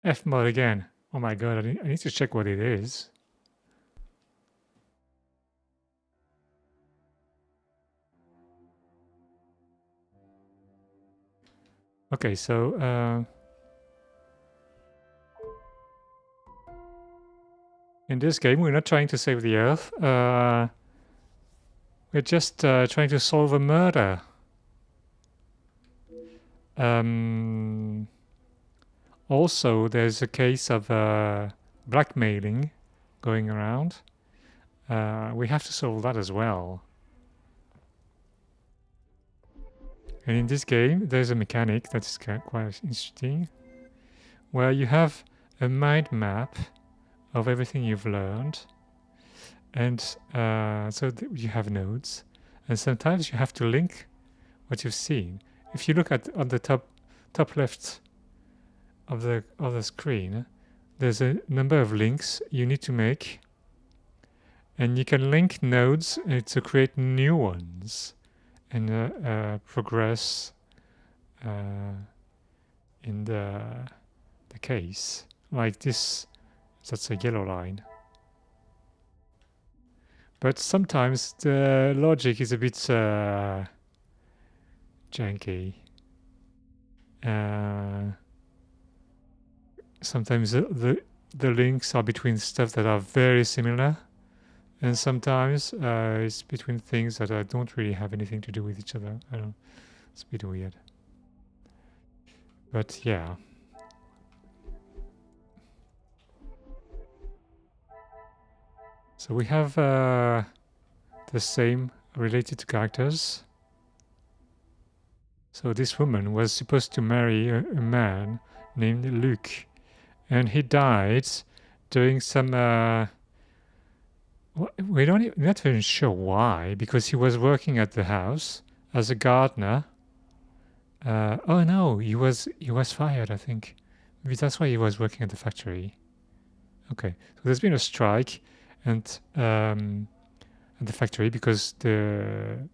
F mod again. Oh my god, I need to check what it is. Okay, so in this game, we're not trying to save the Earth. We're just trying to solve a murder. Also, there's a case of blackmailing going around. We have to solve that as well. And in this game, there's a mechanic that's quite interesting, where you have a mind map of everything you've learned, and so you have nodes, and sometimes you have to link what you've seen. If you look at on the top left of the screen, there's a number of links you need to make, and you can link nodes to create new ones and progress in the case. Like this, that's a yellow line. But sometimes the logic is a bit janky. Sometimes the links are between stuff that are very similar, and sometimes it's between things that don't really have anything to do with each other. I don't know. It's a bit weird. But yeah. So we have the same related to characters. So this woman was supposed to marry a man named Luc, and he died doing some. We're not even sure why, because he was working at the house as a gardener. Oh no, he was fired, I think. Maybe that's why he was working at the factory. Okay, so there's been a strike, and at the factory because the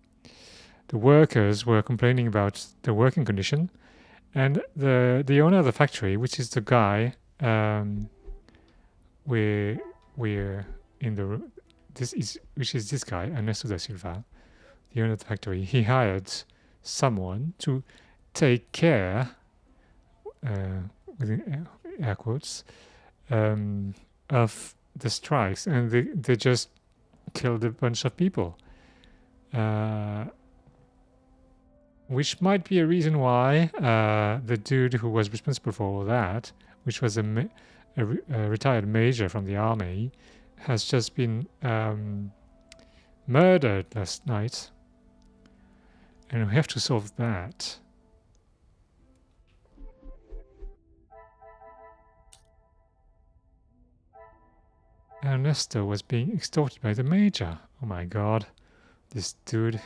workers were complaining about the working condition, and the owner of the factory, which is the guy we're in the which is this guy Ernesto da Silva, the owner of the factory. He hired someone to take care, within air quotes, of the strikes, and they just killed a bunch of people. Which might be a reason why the dude who was responsible for all that, which was a retired major from the army, has just been murdered last night. And we have to solve that. Ernesto was being extorted by the major. Oh my god. This dude.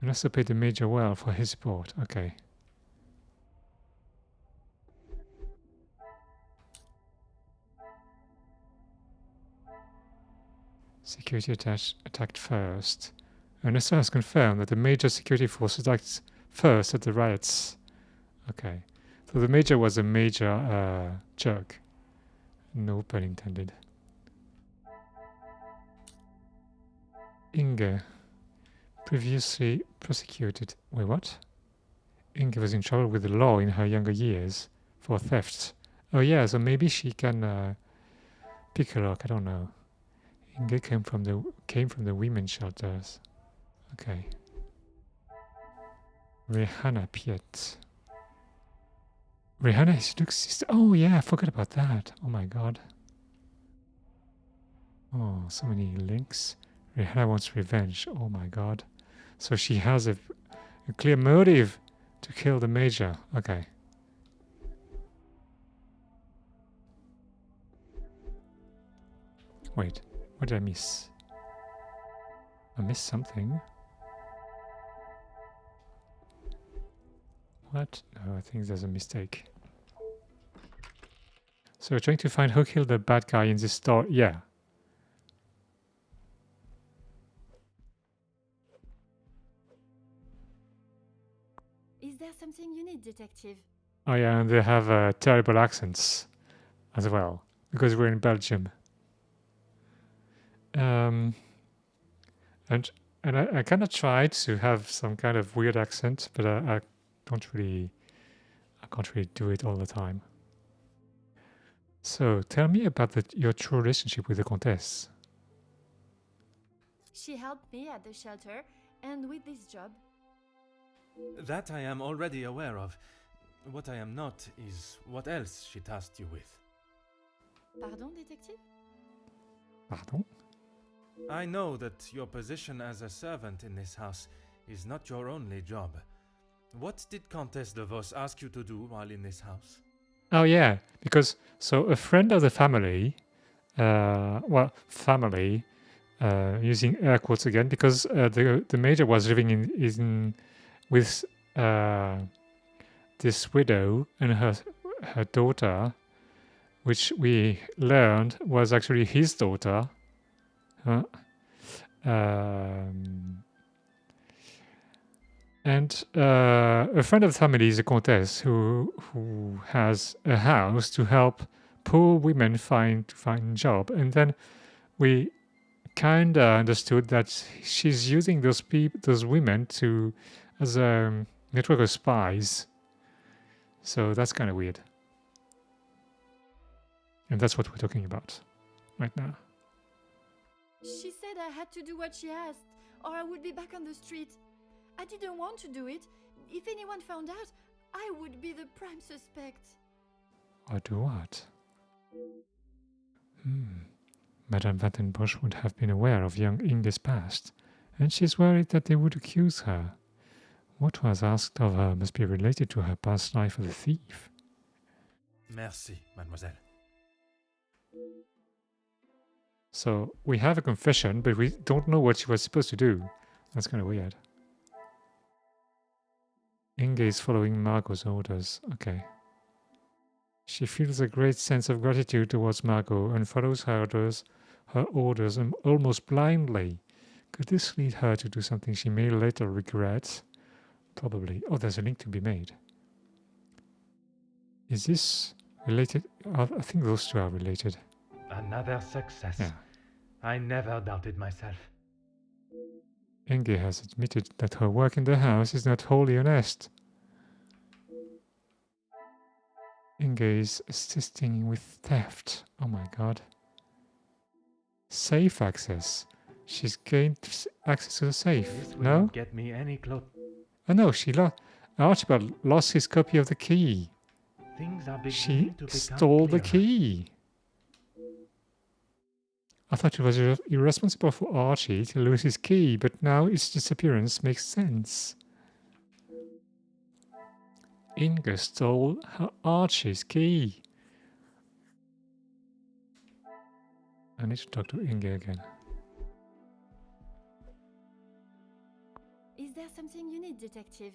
Ernesto paid the major well for his support. Okay. Security attacked first. Ernesto has confirmed that the major security force attacked first at the riots. Okay. So the major was a major jerk. No pun intended. Inge. Previously prosecuted. Wait, what? Inge was in trouble with the law in her younger years for theft. Oh yeah, so maybe she can pick a lock. I don't know. Inge came from the women's shelters. Okay. Rihanna Piet. Rihanna is Luke's sister. Oh yeah, I forgot about that. Oh my god. Oh, so many links. Rihanna wants revenge. Oh my god. So she has a clear motive to kill the major. Okay. Wait, what did I miss? I missed something. What? No, I think there's a mistake. So we're trying to find who killed the bad guy in this store. Yeah. Is there something you need, detective? Oh yeah, and they have terrible accents as well, because we're in Belgium. Um, and I kind of tried to have some kind of weird accent, but I don't really, I can't really do it all the time. So tell me about your true relationship with the Comtesse. She helped me at the shelter and with this job. That I am already aware of. What I am not is what else she tasked you with. Pardon, detective? Pardon? I know that your position as a servant in this house is not your only job. What did Countess de Vos ask you to do while in this house? Oh yeah, because so a friend of the family, family, using air quotes again, because the major was living in with this widow and her daughter, which we learned was actually his daughter. Huh? And a friend of the family is a countess who has a house to help poor women find job. And then we kind of understood that she's using those women to as a network of spies. So that's kind of weird. And that's what we're talking about right now. She said I had to do what she asked, or I would be back on the street. I didn't want to do it. If anyone found out, I would be the prime suspect. Or do what? Madame Vattenbosch would have been aware of young Inge's past, and she's worried that they would accuse her. What was asked of her must be related to her past life as a thief. Merci, mademoiselle. So we have a confession, but we don't know what she was supposed to do. That's kind of weird. Inge is following Margot's orders. Okay. She feels a great sense of gratitude towards Margot and follows her orders almost blindly. Could this lead her to do something she may later regret? Probably. Oh, there's a link to be made. Is this related? I think those two are related. Another success. Yeah. I never doubted myself. Inge has admitted that her work in the house is not wholly honest. Inge is assisting with theft. Oh my god. Safe access. She's gained access to the safe. This will No? not get me any close. Oh no, Archibald lost his copy of the key. Things are She beginning to become stole the clearer. key. I thought it was irresponsible for Archie to lose his key, but now its disappearance makes sense. Inge stole her Archie's key. I need to talk to Inge again. Is there something you need, detective?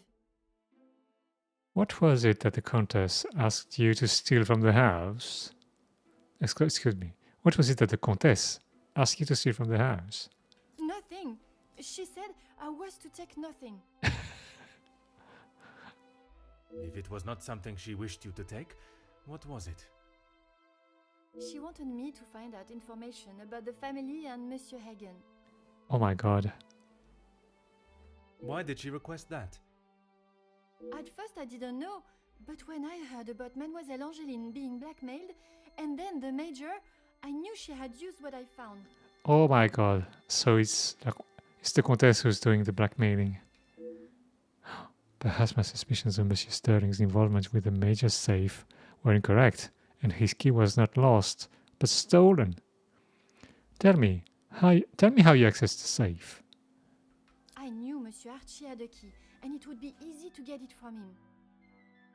What was it that the Countess asked you to steal from the house? Excuse me. What was it that the Countess asked you to steal from the house? Nothing. She said I was to take nothing. If it was not something she wished you to take, what was it? She wanted me to find out information about the family and Monsieur Hagen. Oh my god. Why did she request that? At first I didn't know, but when I heard about Mademoiselle Angeline being blackmailed, and then the major, I knew she had used what I found. Oh my god. So it's the Countess who's doing the blackmailing. Perhaps my suspicions of Monsieur Sterling's involvement with the major's safe were incorrect, and his key was not lost, but stolen. Tell me how you accessed the safe. I knew Monsieur Archie had a key, and it would be easy to get it from him.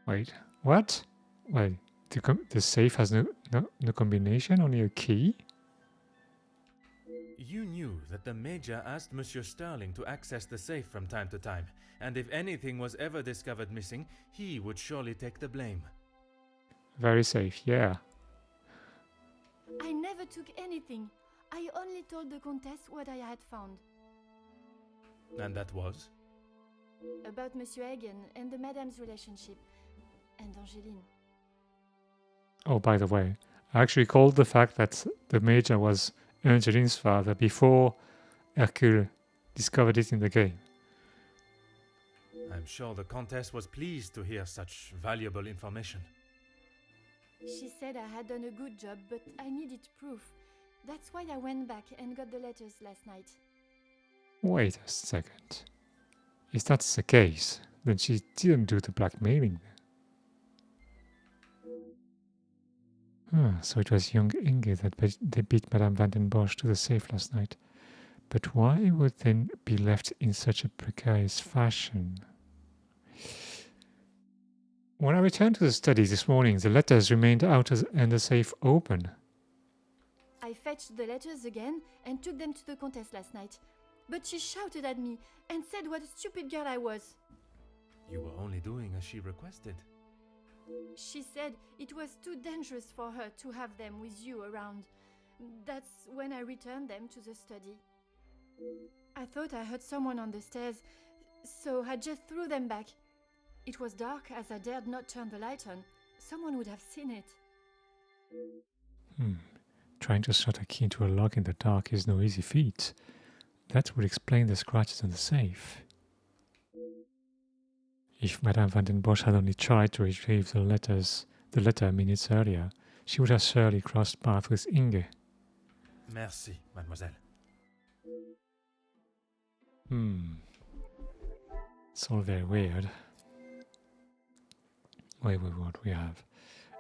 Wait, what? Wait, the safe has no combination, only a key? You knew that the Major asked Monsieur Sterling to access the safe from time to time, and if anything was ever discovered missing, he would surely take the blame. Very safe, yeah. I never took anything. I only told the Comtesse what I had found. And that was? About Monsieur Hagen and the Madame's relationship. and Angeline. Oh, by the way, I actually called the fact that the Major was Angeline's father before Hercule discovered it in the game. I'm sure the Countess was pleased to hear such valuable information. She said I had done a good job, but I needed proof. That's why I went back and got the letters last night. Wait a second. If that's the case, then she didn't do the blackmailing. So it was young Inge that they beat Madame van den Bosch to the safe last night. But why would they be left in such a precarious fashion? When I returned to the study this morning, the letters remained out and the safe open. I fetched the letters again and took them to the Countess last night. But she shouted at me and said what a stupid girl I was. You were only doing as she requested. She said it was too dangerous for her to have them with you around. That's when I returned them to the study. I thought I heard someone on the stairs, so I just threw them back. It was dark as I dared not turn the light on. Someone would have seen it. Trying to slot a key into a lock in the dark is no easy feat. That would explain the scratches on the safe. If Madame van den Bosch had only tried to retrieve the letter minutes earlier, she would have surely crossed paths with Inge. Merci, mademoiselle. It's all very weird. Wait, what we have?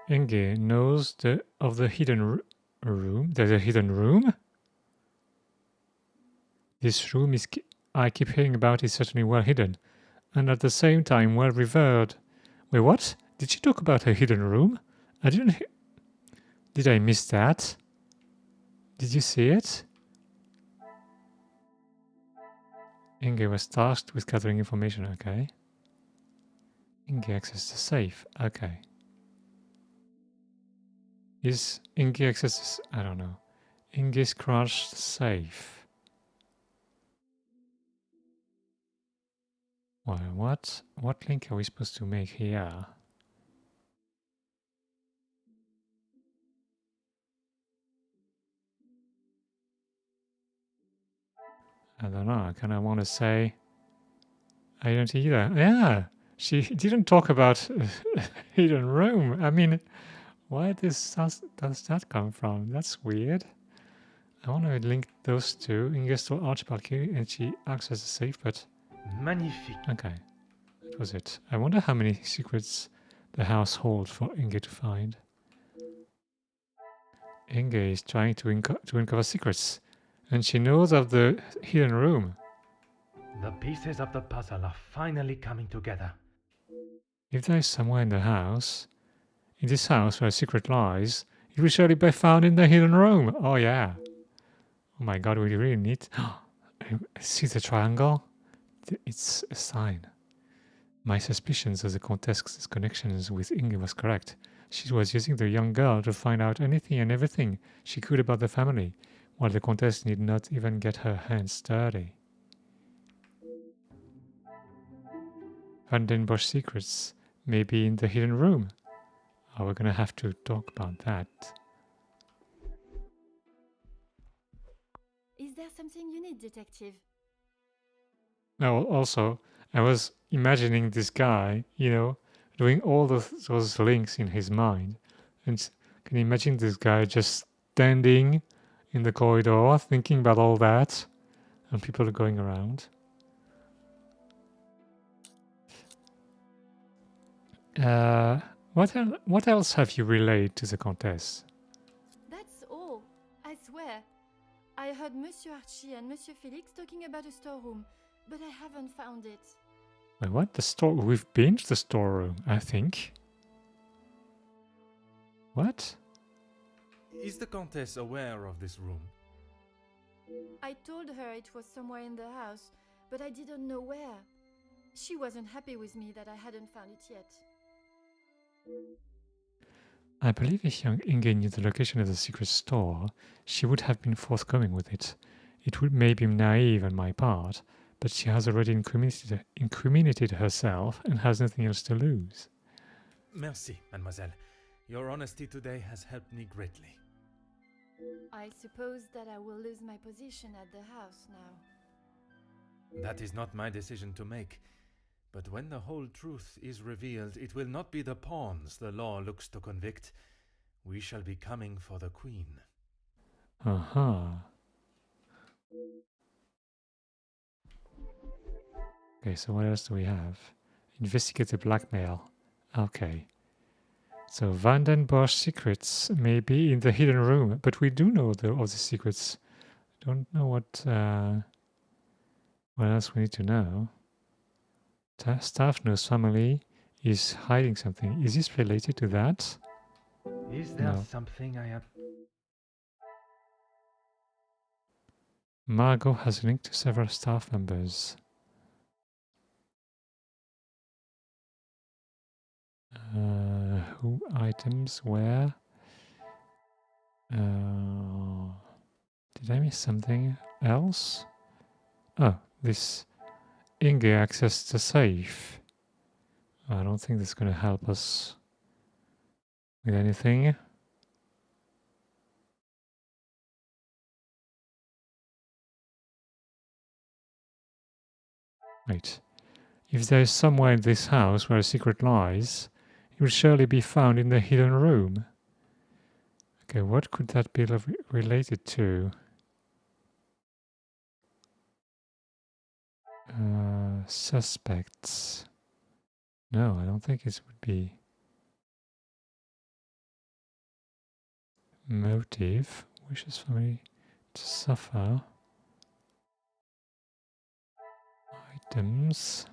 Inge knows of the hidden room. There's a hidden room? This room I keep hearing about is certainly well hidden, and at the same time well revered. Wait, what? Did she talk about her hidden room? I didn't Did I miss that? Did you see it? Inge was tasked with gathering information, okay. Inge accessed the safe, okay. Is Inge accesses? I don't know. Inge scratched the safe. Well, what link are we supposed to make here? I don't know. I kind of want to say I don't either. Yeah, she didn't talk about hidden room. I mean, where does that come from? That's weird. I want to link those two. Inge stole Archibald key and she accessed the safe, but Magnifique. okay, that was it. I wonder how many secrets the house holds for Inge to find. Inge is trying to uncover secrets, and she knows of the hidden room. The pieces of the puzzle are finally coming together. If there is somewhere in this house where a secret lies, it will surely be found in the hidden room. Oh yeah. Oh my god, we really need... See the triangle? It's a sign. My suspicions of the Countess's connections with Inge was correct. She was using the young girl to find out anything and everything she could about the family, while the Countess need not even get her hands dirty. Van den Bosch secrets may be in the hidden room. Oh, we're gonna have to talk about that. Is there something you need, detective? Now, also, I was imagining this guy, doing all those links in his mind. And can you imagine this guy just standing in the corridor, thinking about all that, and people are going around? What else have you relayed to the Countess? That's all. I swear. I heard Monsieur Archie and Monsieur Felix talking about a storeroom, but I haven't found it. Wait, what? The store? We've been to the storeroom, I think. What? Is the Countess aware of this room? I told her it was somewhere in the house, but I didn't know where. She wasn't happy with me that I hadn't found it yet. I believe if young Inge knew the location of the secret store, she would have been forthcoming with it. It may be naive on my part, but she has already incriminated herself and has nothing else to lose. Merci, mademoiselle. Your honesty today has helped me greatly. I suppose that I will lose my position at the house now. That is not my decision to make. But when the whole truth is revealed, it will not be the pawns the law looks to convict. We shall be coming for the queen. Okay, so what else do we have? Investigate the blackmail. Okay. So Van den Bosch secrets may be in the hidden room, but we do know of the secrets. Don't know what else we need to know. Staffner's family is hiding something. Is this related to that? Is there No. something I have... Margot has linked to several staff members. Who, items, where? Did I miss something else? Oh, this Inge access the safe. I don't think that's going to help us with anything. Wait. If there is somewhere in this house where a secret lies, it will surely be found in the hidden room. Okay, what could that be related to? Suspects. No, I don't think it would be. Motive. Wishes family to suffer. Items.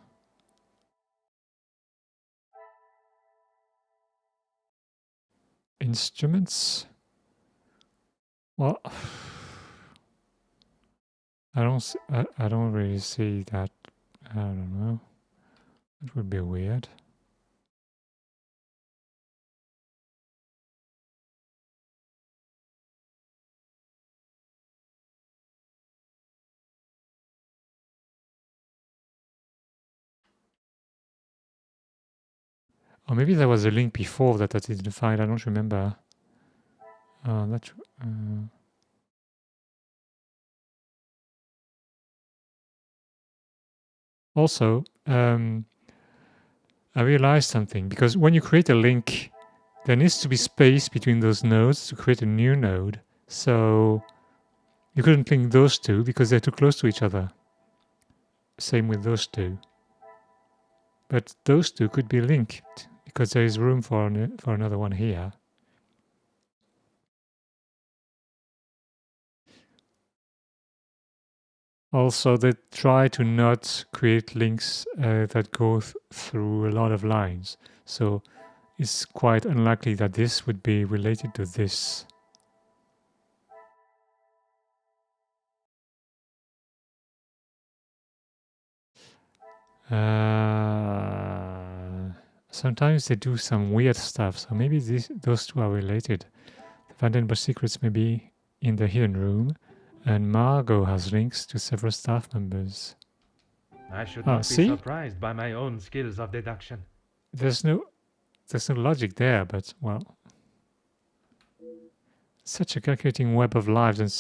Instruments. Well, I don't really see that. I don't know. It would be weird. Or maybe there was a link before that I didn't find. I don't remember. Also, I realized something, because when you create a link, there needs to be space between those nodes to create a new node. So you couldn't link those two because they're too close to each other. Same with those two. But those two could be linked because there is room for another one here. Also, they try to not create links that go through a lot of lines. So it's quite unlikely that this would be related to this. Sometimes they do some weird stuff, so maybe those two are related. The Van den Bosch secrets may be in the hidden room, and Margot has links to several staff members. I should not be surprised by my own skills of deduction. There's no logic there, but well, such a calculating web of lies and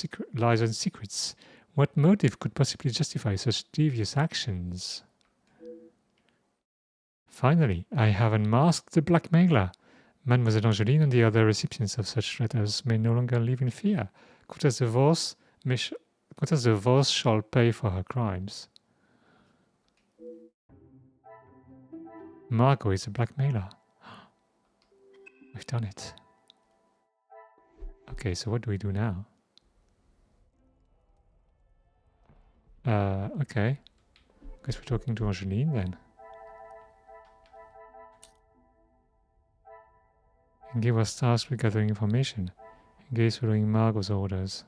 secrets. What motive could possibly justify such devious actions? Finally, I have unmasked the blackmailer. Mademoiselle Angeline and the other recipients of such letters may no longer live in fear. Countess de Vos shall pay for her crimes. Margot is a blackmailer. We've done it. Okay, so what do we do now? Okay. Guess we're talking to Angeline then. And give us tasks with gathering information. Engage following Margot's orders.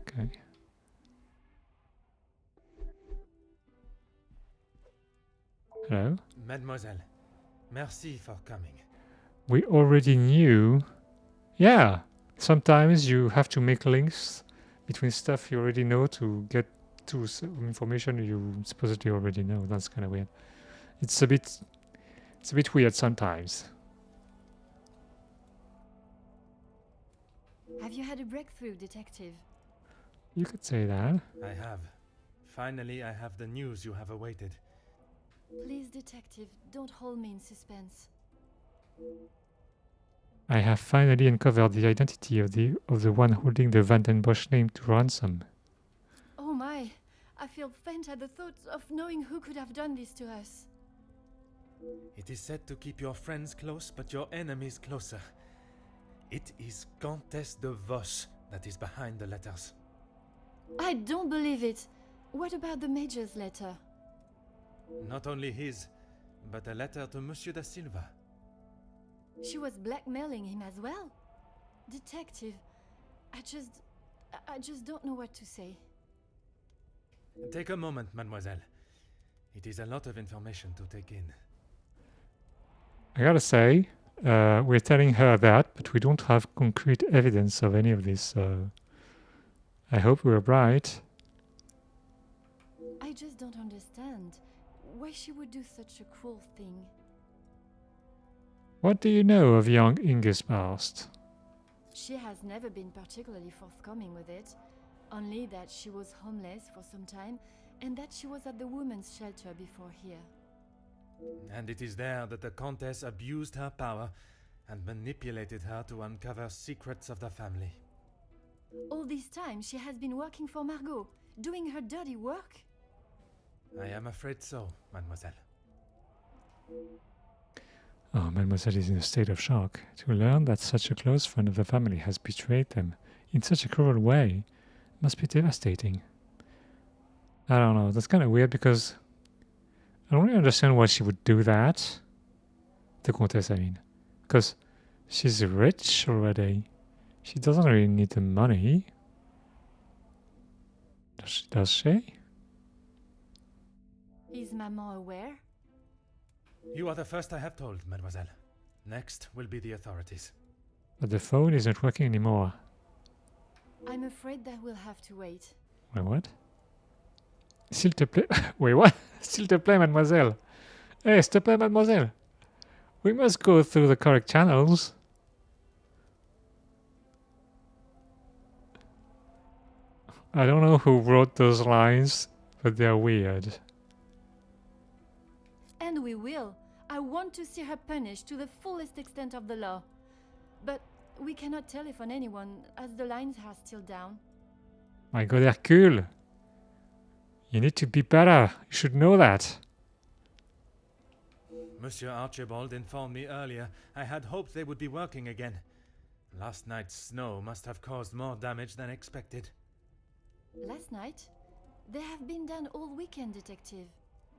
Okay. Hello? Mademoiselle, merci for coming. We already knew. Yeah, sometimes you have to make links between stuff you already know to get to some information you supposedly already know. That's kind of weird. It's a bit weird sometimes. Have you had a breakthrough, detective? You could say that. I have. Finally, I have the news you have awaited. Please, detective, don't hold me in suspense. I have finally uncovered the identity of the one holding the Van den Bosch name to ransom. Oh my, I feel faint at the thought of knowing who could have done this to us. It is said to keep your friends close, but your enemies closer. It is Countess de Vos that is behind the letters. I don't believe it. What about the Major's letter? Not only his, but a letter to Monsieur da Silva. She was blackmailing him as well? Detective, I just don't know what to say. Take a moment, mademoiselle. It is a lot of information to take in. I gotta say, we're telling her that, but we don't have concrete evidence of any of this, so I hope we're right. I just don't understand why she would do such a cruel thing. What do you know of young Inge's past? She has never been particularly forthcoming with it, only that she was homeless for some time and that she was at the women's shelter before here. And it is there that the Countess abused her power and manipulated her to uncover secrets of the family. All this time she has been working for Margot, doing her dirty work? I am afraid so, mademoiselle. Oh, Mademoiselle is in a state of shock. To learn that such a close friend of the family has betrayed them in such a cruel way must be devastating. I don't know, that's kind of weird because I don't really understand why she would do that. The Countess, I mean. Because she's rich already. She doesn't really need the money. Does she? Is Maman aware? You are the first I have told, mademoiselle. Next will be the authorities. But the phone isn't working anymore. I'm afraid that we'll have to wait. Wait, what? S'il te plaît. Wait, what? S'il te plaît, mademoiselle. Hey, s'il te plaît, mademoiselle. We must go through the correct channels. I don't know who wrote those lines, but they're weird. And we will. I want to see her punished to the fullest extent of the law. But we cannot telephone anyone as the lines are still down. My God, Hercule. You need to be better. You should know that. Monsieur Archibald informed me earlier. I had hoped they would be working again. Last night's snow must have caused more damage than expected. Last night? They have been done all weekend, Detective.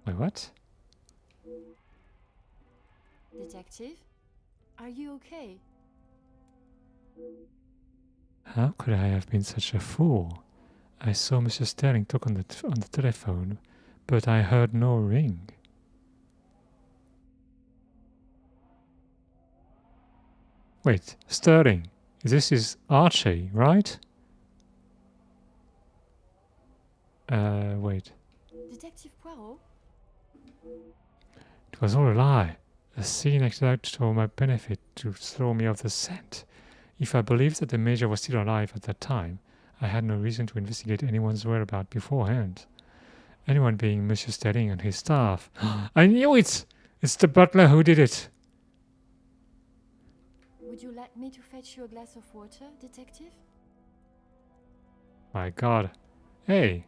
Wait, what? Detective? Are you okay? How could I have been such a fool? I saw Monsieur Sterling talk on the telephone, but I heard no ring. Wait, Sterling. This is Archie, right? Wait. Detective Poirot? It was all a lie. A scene acted out for my benefit to throw me off the scent. If I believed that the Major was still alive at that time, I had no reason to investigate anyone's whereabouts beforehand. Anyone being Monsieur Sterling and his staff. I knew it! It's the butler who did it! Would you like me to fetch you a glass of water, Detective? My God. Hey!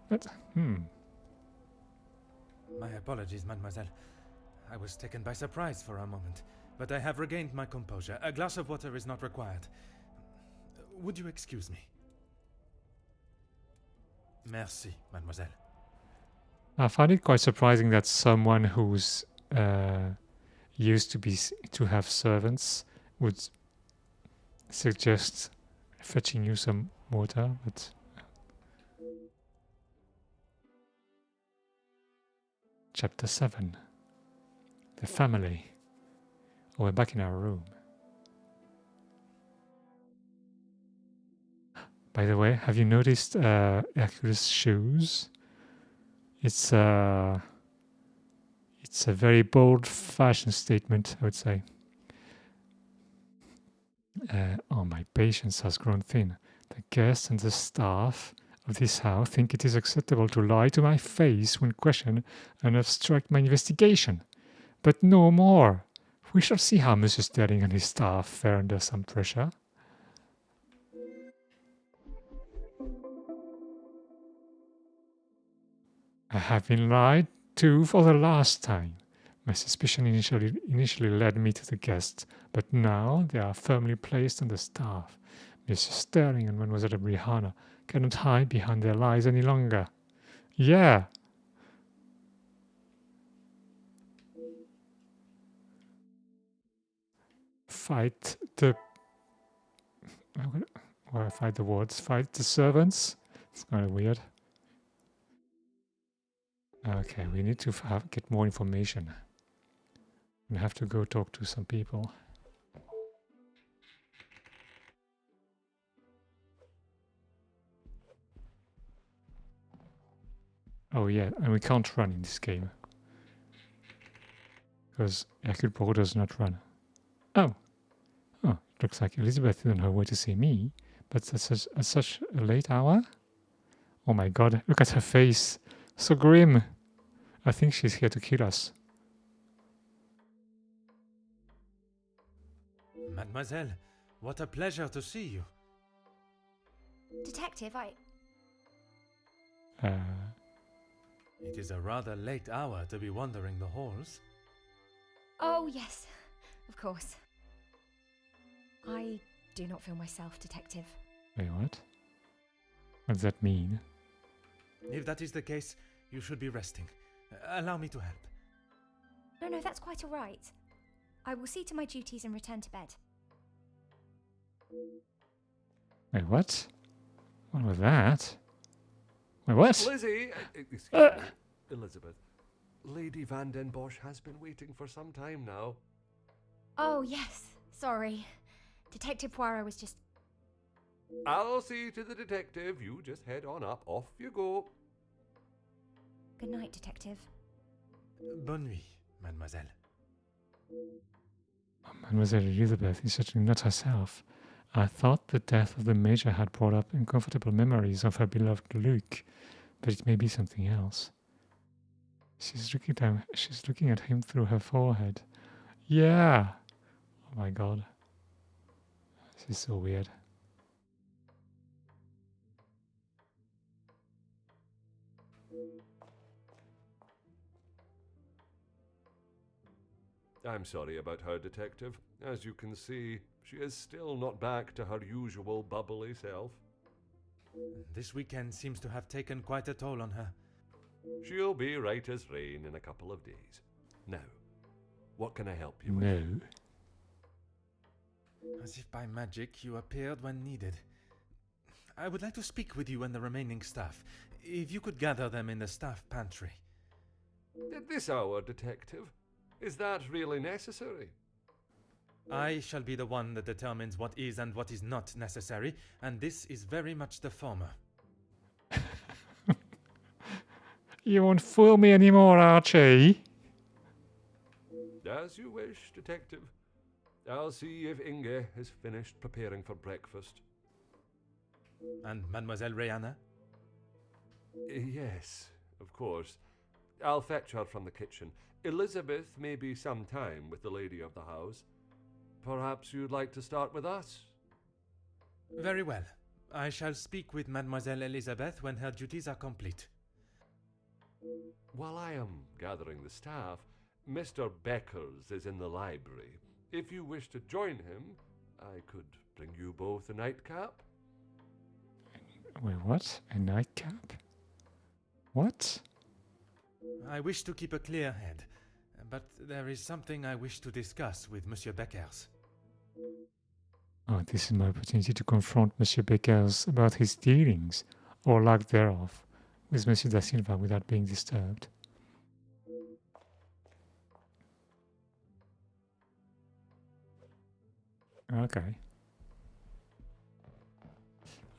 What? My apologies, mademoiselle. I was taken by surprise for a moment, but I have regained my composure. A glass of water is not required. Would you excuse me? Merci, mademoiselle. I find it quite surprising that someone who's used to have servants would suggest fetching you some water, but Chapter 7. The family. Oh, we're back in our room. By the way, have you noticed Hercule's shoes? It's a very bold fashion statement, I would say. Oh, my patience has grown thin. The guests and the staff of this house think it is acceptable to lie to my face when questioned and obstruct my investigation. But no more. We shall see how Monsieur Sterling and his staff fare under some pressure. I have been lied to for the last time. My suspicion initially led me to the guests, but now they are firmly placed on the staff. Monsieur Sterling and Mademoiselle Brihanna cannot hide behind their lies any longer. Yeah. Fight the... Well, fight the wards. Fight the servants. It's kind of weird. Okay, we need to get more information. We have to go talk to some people. Oh yeah, and we can't run in this game. Because Hercule Poirot does not run. Oh. Oh, looks like Elizabeth is on her way to see me. But at such a late hour? Oh my god, look at her face. So grim. I think she's here to kill us. Mademoiselle, what a pleasure to see you. Detective, It is a rather late hour to be wandering the halls. Oh, yes, of course. I do not feel myself, Detective. Wait, what? What does that mean? If that is the case, you should be resting. Allow me to help. No, that's quite all right. I will see to my duties and return to bed. Wait, what? What was that? Wait, what? Lizzie! Excuse me, Elizabeth. Lady Van den Bosch has been waiting for some time now. Oh, yes, sorry. Detective Poirot was just... I'll see to the detective. You just head on up. Off you go. Good night, Detective. Bonne nuit, mademoiselle. Mademoiselle Elizabeth is certainly not herself. I thought the death of the Major had brought up uncomfortable memories of her beloved Luke, but it may be something else. She's looking at him through her forehead. Yeah! Oh my god. This is so weird. I'm sorry about her, Detective. As you can see, she is still not back to her usual bubbly self. This weekend seems to have taken quite a toll on her. She'll be right as rain in a couple of days. Now, what can I help you with? No. As if by magic you appeared when needed. I would like to speak with you and the remaining staff. If you could gather them in the staff pantry. At this hour, Detective? Is that really necessary? I shall be the one that determines what is and what is not necessary, and this is very much the former. You won't fool me anymore, Archie. As you wish, Detective. I'll see if Inge has finished preparing for breakfast. And Mademoiselle Rihanna? Yes, of course. I'll fetch her from the kitchen. Elizabeth may be some time with the lady of the house. Perhaps you'd like to start with us? Very well. I shall speak with Mademoiselle Elizabeth when her duties are complete. While I am gathering the staff, Mr. Beckers is in the library. If you wish to join him, I could bring you both a nightcap. Wait, what? A nightcap? What? I wish to keep a clear head, but there is something I wish to discuss with Monsieur Beckers. Oh, this is my opportunity to confront Monsieur Beckers about his dealings, or lack thereof, with Monsieur da Silva without being disturbed. Okay.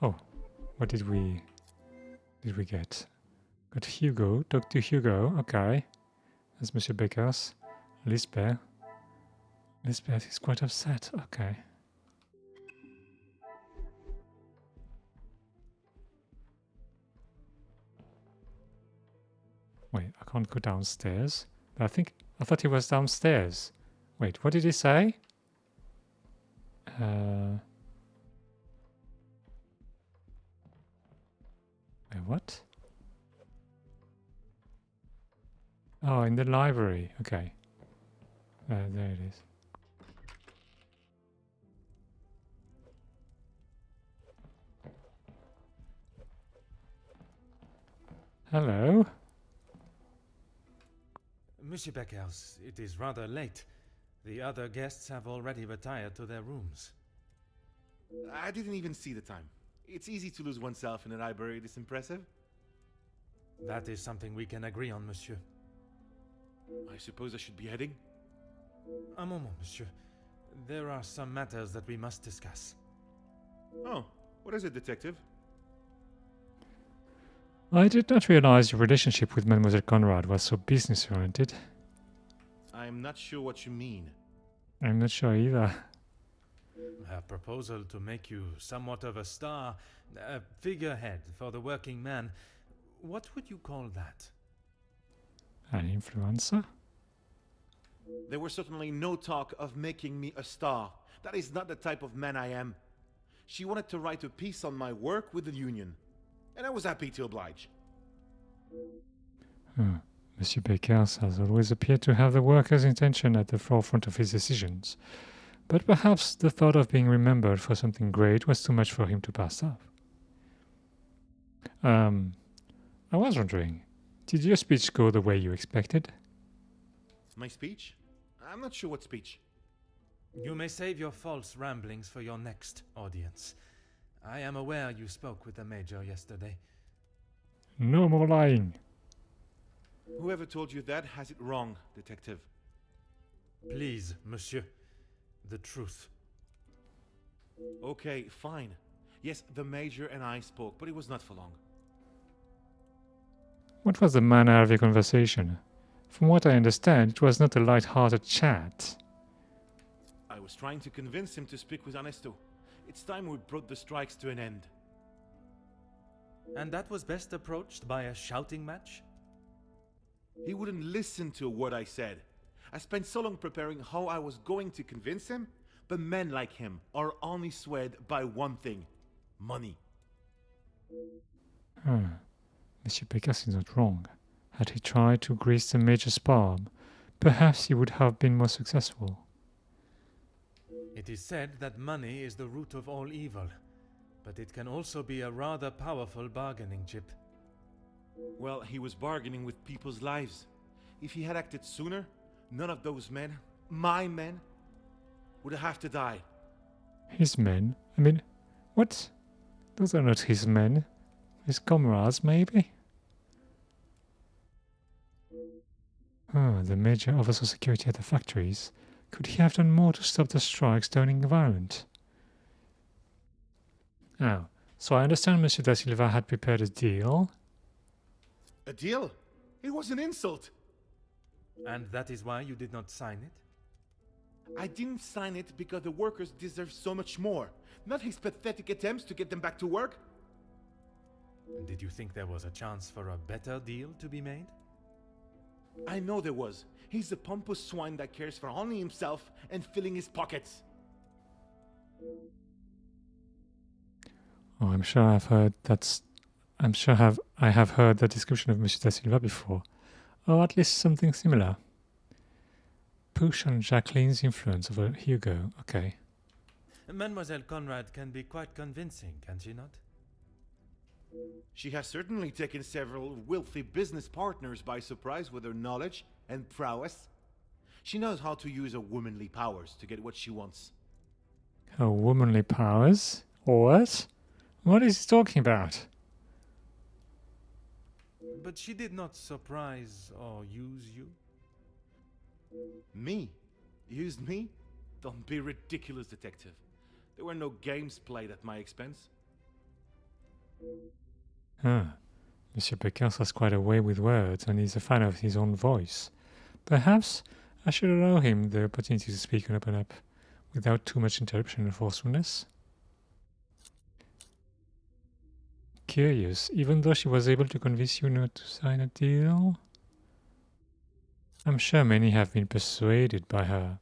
Oh, what did we get? Got Hugo. Talk to Hugo. Okay. That's Monsieur Beckers. Lisbeth. Lisbeth is quite upset. Okay. Wait, I can't go downstairs. But I thought he was downstairs. Wait, what did he say? Wait, what? Oh, in the library. Okay. There it is. Hello. Monsieur Beckers, it is rather late. The other guests have already retired to their rooms. I didn't even see the time. It's easy to lose oneself in a library this impressive. That is something we can agree on, monsieur. I suppose I should be heading? A moment, monsieur. There are some matters that we must discuss. Oh, what is it, detective? I did not realize your relationship with Mademoiselle Conrad was so business-oriented. I'm not sure what you mean. I'm not sure either. Her proposal to make you somewhat of a star, a figurehead for the working man, what would you call that? An influencer? There was certainly no talk of making me a star. That is not the type of man I am. She wanted to write a piece on my work with the union, and I was happy to oblige. Monsieur Beckers has always appeared to have the workers' intention at the forefront of his decisions, but perhaps the thought of being remembered for something great was too much for him to pass up. I was wondering, did your speech go the way you expected? My speech? I'm not sure what speech. You may save your false ramblings for your next audience. I am aware you spoke with the Major yesterday. No more lying. Whoever told you that has it wrong, detective. Please, monsieur. The truth. Okay, fine. Yes, the Major and I spoke, but it was not for long. What was the manner of your conversation? From what I understand, it was not a light-hearted chat. I was trying to convince him to speak with Ernesto. It's time we brought the strikes to an end. And that was best approached by a shouting match? He wouldn't listen to what I said. I spent so long preparing how I was going to convince him, but men like him are only swayed by one thing: money. Monsieur Beckers is not wrong. Had he tried to grease the Major's palm, perhaps he would have been more successful. It is said that money is the root of all evil, but it can also be a rather powerful bargaining chip. Well, he was bargaining with people's lives. If he had acted sooner, none of those men, my men, would have to die. His men? I mean, what? Those are not his men. His comrades, maybe? The Major oversaw security at the factories. Could he have done more to stop the strikes turning violent? Oh, so I understand Monsieur Da Silva had prepared a deal. A deal? It was an insult. And that is why you did not sign it? I didn't sign it because the workers deserve so much more, not his pathetic attempts to get them back to work. Did you think there was a chance for a better deal to be made? I know there was. He's a pompous swine that cares for only himself and filling his pockets. Oh, I'm sure I have heard the description of Monsieur Da Silva before, or at least something similar. Push on Jacqueline's influence over Hugo. Okay. Mademoiselle Conrad can be quite convincing, can she not? She has certainly taken several wealthy business partners by surprise with her knowledge and prowess. She knows how to use her womanly powers to get what she wants. Her womanly powers? What? What is he talking about? But she did not surprise or use you? Me? Use me? Don't be ridiculous, detective. There were no games played at my expense. Monsieur Beckers has quite a way with words, and he's a fan of his own voice. Perhaps I should allow him the opportunity to speak and open up without too much interruption and forcefulness. Curious, even though she was able to convince you not to sign a deal? I'm sure many have been persuaded by her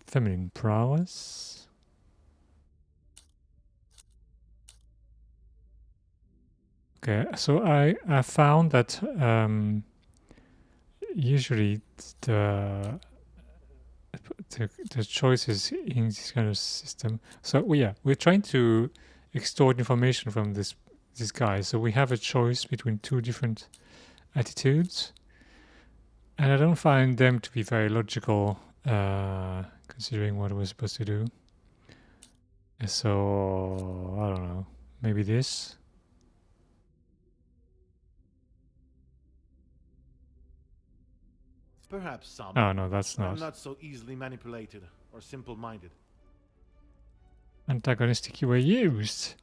feminine prowess. Okay, so I found that usually the choices in this kind of system. So yeah, we're trying to extort information from this guy. So we have a choice between two different attitudes, and I don't find them to be very logical, considering what we're supposed to do. So I don't know. Maybe this. Perhaps some. Oh no, that's but I'm not. not so easily manipulated or simple-minded. Antagonistic you were used.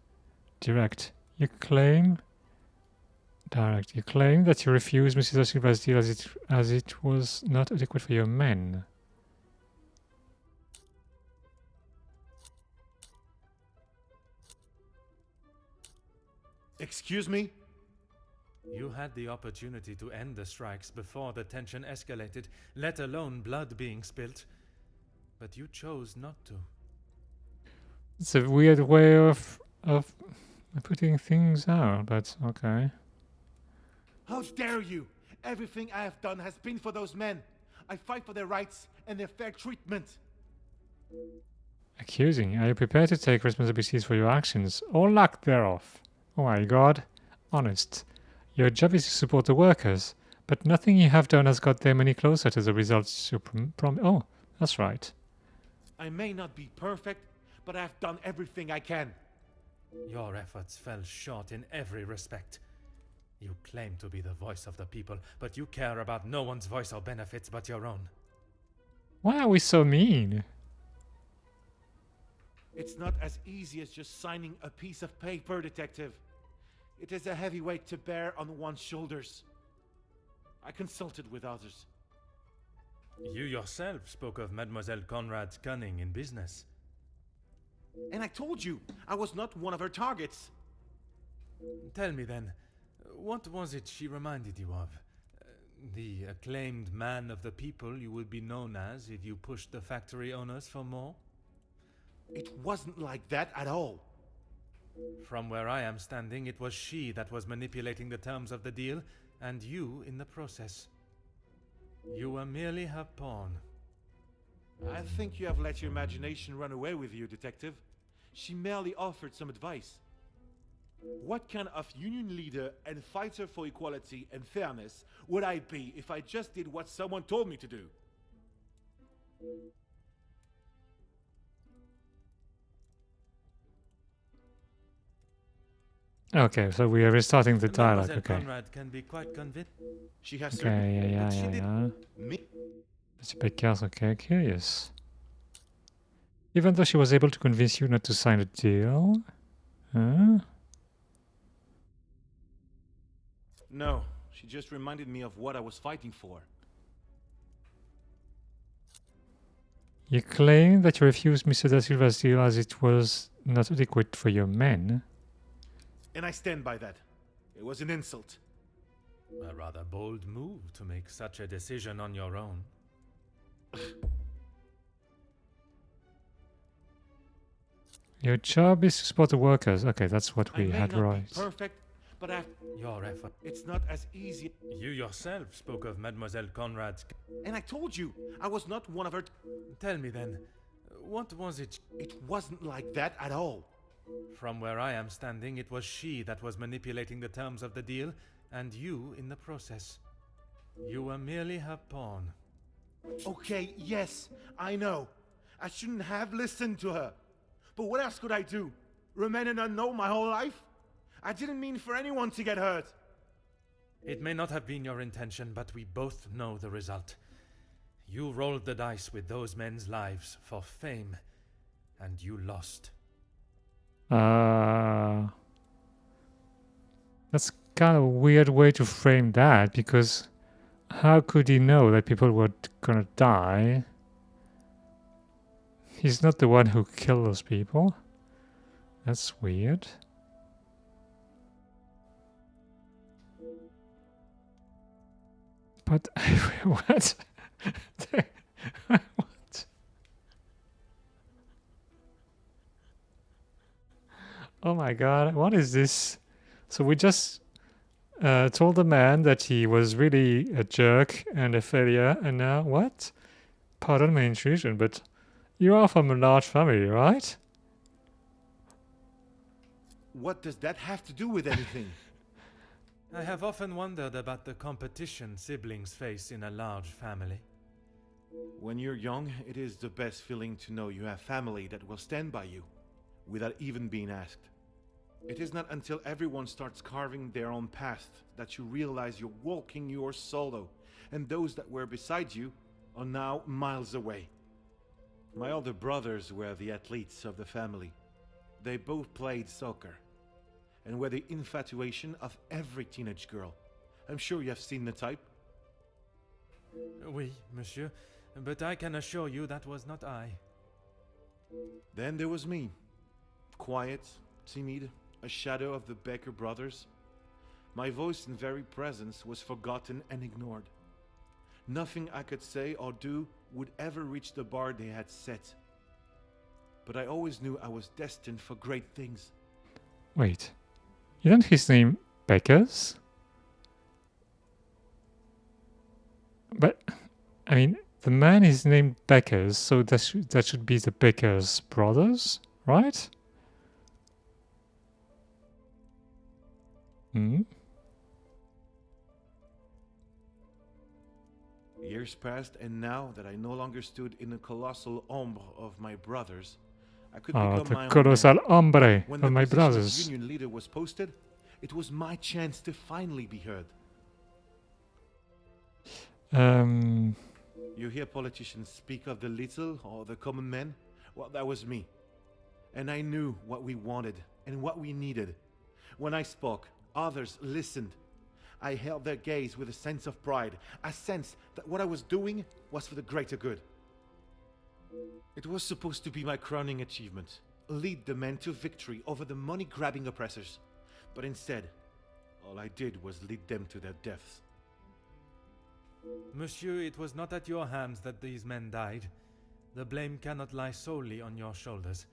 Direct. You claim. Direct. You claim that you refused Mrs. Da Silva's deal as it was not adequate for your men. Excuse me? You had the opportunity to end the strikes before the tension escalated, let alone blood being spilt. But you chose not to. It's a weird way of putting things out, but okay. How dare you! Everything I have done has been for those men. I fight for their rights and their fair treatment. Accusing. Are you prepared to take responsibilities for your actions, or lack thereof? Oh my god. Honest. Your job is to support the workers, but nothing you have done has got them any closer to the results you Oh, that's right. I may not be perfect, but I have done everything I can. Your efforts fell short in every respect. You claim to be the voice of the people, but you care about no one's voice or benefits but your own. Why are we so mean? It's not as easy as just signing a piece of paper, Detective. It is a heavy weight to bear on one's shoulders. I consulted with others. You yourself spoke of Mademoiselle Conrad's cunning in business. And I told you, I was not one of her targets. Tell me then, what was it she reminded you of? The acclaimed man of the people you would be known as if you pushed the factory owners for more? It wasn't like that at all. From where I am standing, it was she that was manipulating the terms of the deal, and you in the process. You were merely her pawn. I think you have let your imagination run away with you, Detective. She merely offered some advice. What kind of union leader and fighter for equality and fairness would I be if I just did what someone told me to do? Okay, so we are restarting the dialogue. Mademoiselle Okay. Conrad can be quite convinced. She has Okay, yeah, but she did yeah. me. Mr. Beckers, okay, curious. Even though she was able to convince you not to sign a deal? Huh? No, she just reminded me of what I was fighting for. You claim that you refused Mr. Da Silva's deal as it was not adequate for your men. And I stand by that. It was an insult. A rather bold move to make such a decision on your own. Your job is to support the workers. Okay, that's what I we may had not right. be perfect, but Your effort. it's not as easy. You yourself spoke of Mademoiselle Conrad's. And I told you, I was not one of her. Tell me then, what was it? It wasn't like that at all. From where I am standing, it was she that was manipulating the terms of the deal, and you in the process. You were merely her pawn. Okay, yes, I know. I shouldn't have listened to her. But what else could I do? Remain an unknown my whole life? I didn't mean for anyone to get hurt. It may not have been your intention, but we both know the result. You rolled the dice with those men's lives for fame, and you lost. That's kind of a weird way to frame that, because how could he know that people were gonna die? He's not the one who killed those people. That's weird. But what? What? Oh my god, what is this? So we just told the man that he was really a jerk and a failure, and now what? Pardon my intrusion, but you are from a large family, right? What does that have to do with anything? I have often wondered about the competition siblings face in a large family. When you're young, it is the best feeling to know you have family that will stand by you, without even being asked. It is not until everyone starts carving their own path that you realize you're walking yours solo, and those that were beside you are now miles away. My older brothers were the athletes of the family. They both played soccer, and were the infatuation of every teenage girl. I'm sure you have seen the type. Oui, monsieur, but I can assure you that was not I. Then there was me. Quiet, timid, a shadow of the Becker brothers. My voice and very presence was forgotten and ignored. Nothing I could say or do would ever reach the bar they had set. But I always knew I was destined for great things. Wait, isn't his name Beckers? But, I mean, the man is named Beckers, so that should be the Beckers brothers, right? Hmm? Years passed, and now that I no longer stood in the colossal ombre of my brothers, I could Oh, become the my own colossal man. hombre When of the my position of brothers. union leader was posted, it was my chance to finally be heard. You hear politicians speak of the little or the common man? Well, that was me. And I knew what we wanted and what we needed. When I spoke, others listened. I held their gaze with a sense of pride, a sense that what I was doing was for the greater good. It was supposed to be my crowning achievement, lead the men to victory over the money-grabbing oppressors. But instead, all I did was lead them to their deaths. Monsieur, it was not at your hands that these men died. The blame cannot lie solely on your shoulders.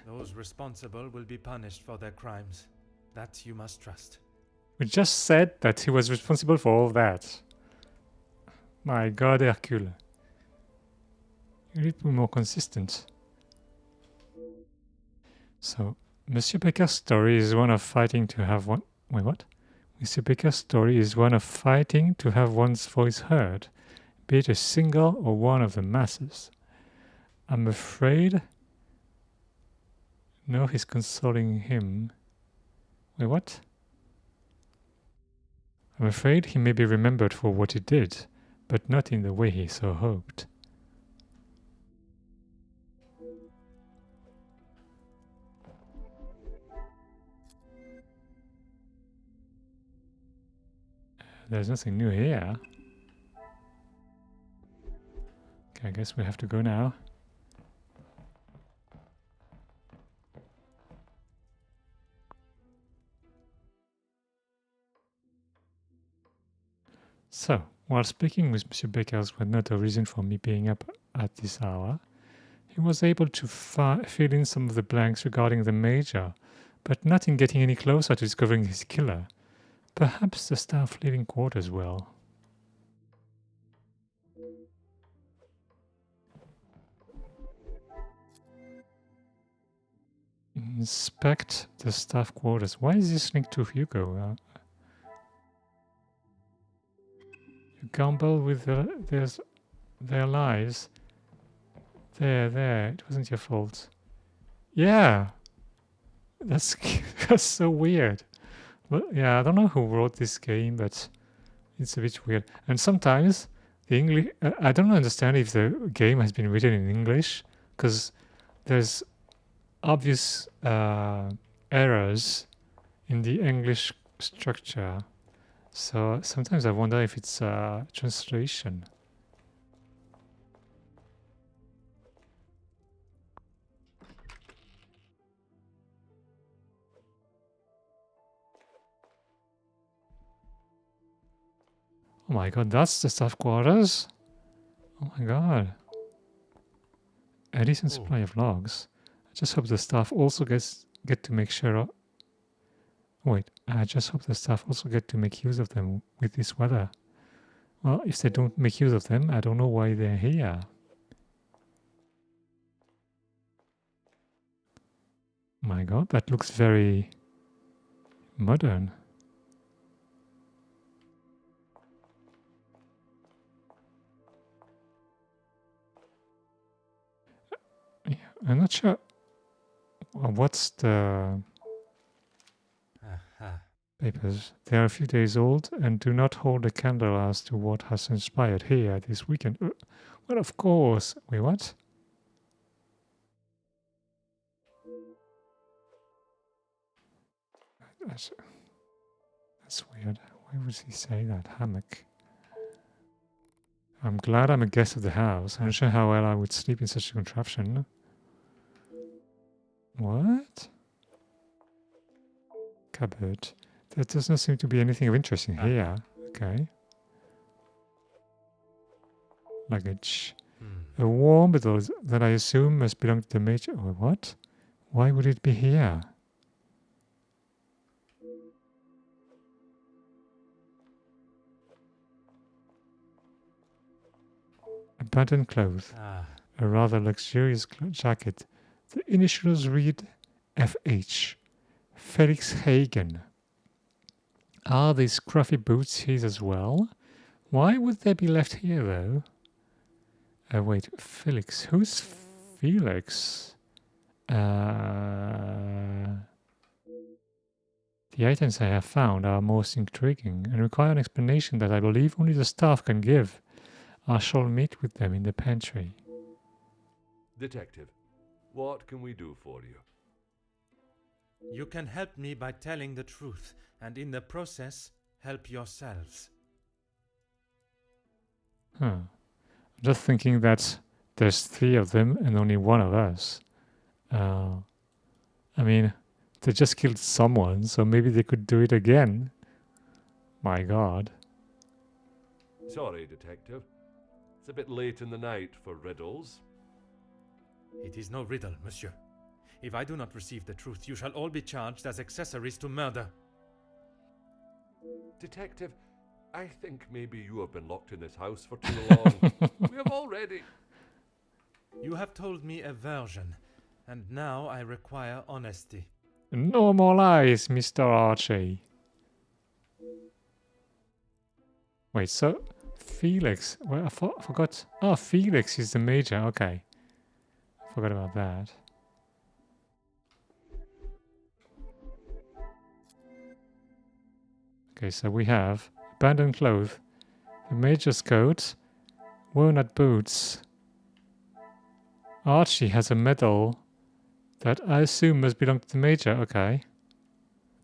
Those responsible will be punished for their crimes. That you must trust. We just said that he was responsible for all that. My god, Hercule. You need to be more consistent. So, Monsieur Becker's story is one of fighting to have one... Wait, what? Monsieur Becker's story is one of fighting to have one's voice heard, be it a single or one of the masses. I'm afraid... No, he's consoling him. Wait, what? I'm afraid he may be remembered for what he did, but not in the way he so hoped. There's nothing new here. Okay, I guess we have to go now. So, while speaking with Monsieur Beckers was not a reason for me being up at this hour, he was able to fill in some of the blanks regarding the Major, but not in getting any closer to discovering his killer. Perhaps the staff living quarters will. Inspect the staff quarters. Why is this linked to Hugo? You gamble with their lives. There. It wasn't your fault. Yeah. That's that's so weird. Well, yeah, I don't know who wrote this game, but it's a bit weird. And sometimes the English... I don't understand if the game has been written in English, because there's obvious errors in the English structure. So sometimes I wonder if it's a translation. Oh my god, that's the staff quarters? Oh my god. A decent Oh. supply of logs. I just hope the staff also get to make sure... Wait, I just hope the staff also get to make use of them with this weather. Well, if they don't make use of them, I don't know why they're here. My god, that looks very modern. Yeah, I'm not sure what's the Aha. papers. They are a few days old and do not hold a candle as to what has inspired here this weekend. Well, of course. Wait, what? That's weird. Why would he say that? Hammock. I'm glad I'm a guest of the house. I'm not sure how well I would sleep in such a contraption. What? Cupboard. There does not seem to be anything of interest in here. Okay. Luggage. A warm bottle that I assume must belong to the major... Oh, what? Why would it be here? Abandoned clothes. Ah. A rather luxurious jacket. The initials read FH. Felix Hagen. Are these scruffy boots his as well? Why would they be left here, though? Wait, Felix. Who's Felix? The items I have found are most intriguing and require an explanation that I believe only the staff can give. I shall meet with them in the pantry. Detective, what can we do for you? You can help me by telling the truth, and in the process, help yourselves. Huh. I'm just thinking that there's 3 of them and only 1 of us. I mean, they just killed someone, so maybe they could do it again. My god. Sorry, Detective. It's a bit late in the night for riddles. It is no riddle, monsieur. If I do not receive the truth, you shall all be charged as accessories to murder. Detective, I think maybe you have been locked in this house for too long. We have already... You have told me a version, and now I require honesty. No more lies, Mr. Archie. Wait, so Felix... Well, I forgot... Oh, Felix is the major. Okay. Forgot about that. Okay, so we have abandoned clothes, the major's coat, worn-out boots. Archie has a medal that I assume must belong to the major. Okay.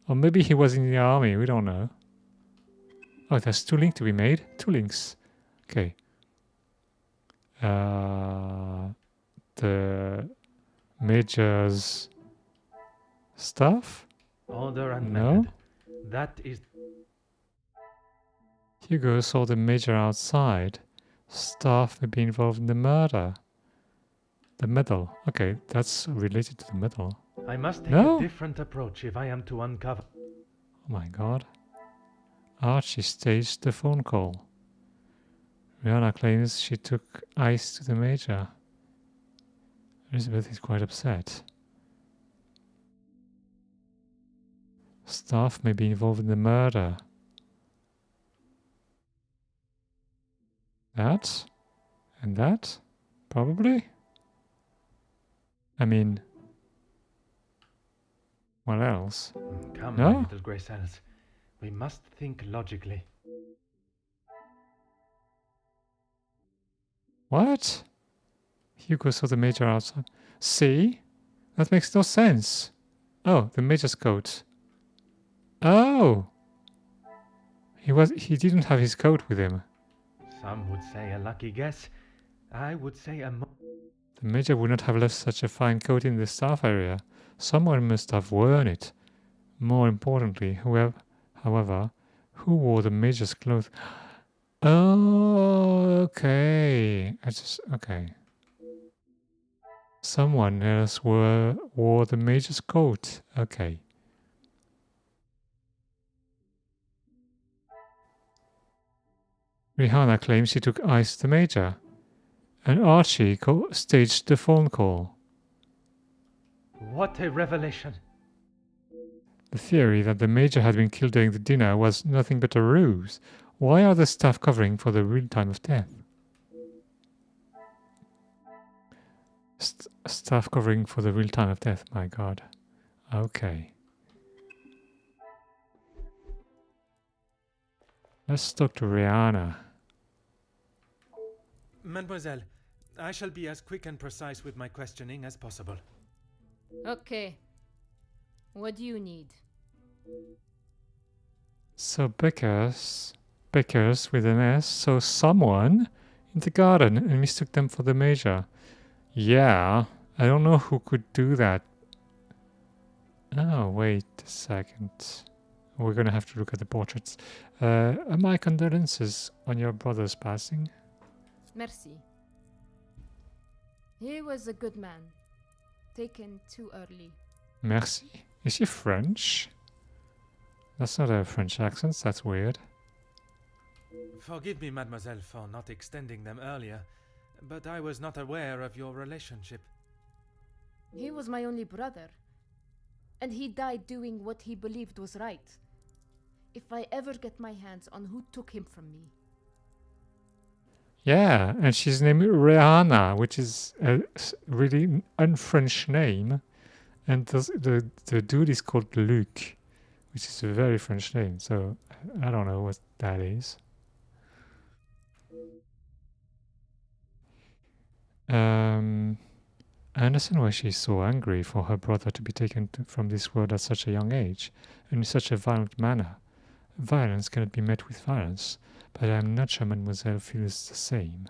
Or maybe he was in the army. We don't know. Oh, there's 2 links to be made. 2 links. Okay. The major's stuff? Order and No. method. That is... Hugo saw the major outside. Staff may be involved in the murder. The medal. Okay, that's related to the medal. I must take No. a different approach if I am to uncover... Oh my god. Archie staged the phone call. Rihanna claims she took ice to the major. Elizabeth is quite upset. Staff may be involved in the murder. That? And that? Probably? I mean... What else? Come, No? my little grey cells. We must think logically. What? Hugo saw the major outside. See? That makes no sense. Oh, the major's coat. Oh! He didn't have his coat with him. Some would say a lucky guess. I would say a... The major would not have left such a fine coat in the staff area. Someone must have worn it. More importantly, however, who wore the major's clothes? Oh, okay. Okay. Someone else wore the major's coat. Okay. Rihanna claims she took ice to the major, and Archie staged the phone call. What a revelation! The theory that the major had been killed during the dinner was nothing but a ruse. Why are the staff covering for the real time of death? Staff covering for the real time of death, my god. Okay. Let's talk to Rihanna. Mademoiselle, I shall be as quick and precise with my questioning as possible. Okay. What do you need? So Beckers with an S, so someone in the garden and mistook them for the major. Yeah, I don't know who could do that. Oh, wait a second. We're gonna have to look at the portraits. My condolences on your brother's passing. Merci. He was a good man. Taken too early. Merci. Is she French? That's not a French accent, that's weird. Forgive me, mademoiselle, for not extending them earlier, but I was not aware of your relationship. He was my only brother. And he died doing what he believed was right. If I ever get my hands on who took him from me. Yeah, and she's named Rihanna, which is a really un-French name. And the dude is called Luc, which is a very French name, so I don't know what that is. I understand why she's so angry for her brother to be taken from this world at such a young age, and in such a violent manner. Violence cannot be met with violence, but I'm not sure Mademoiselle feels the same.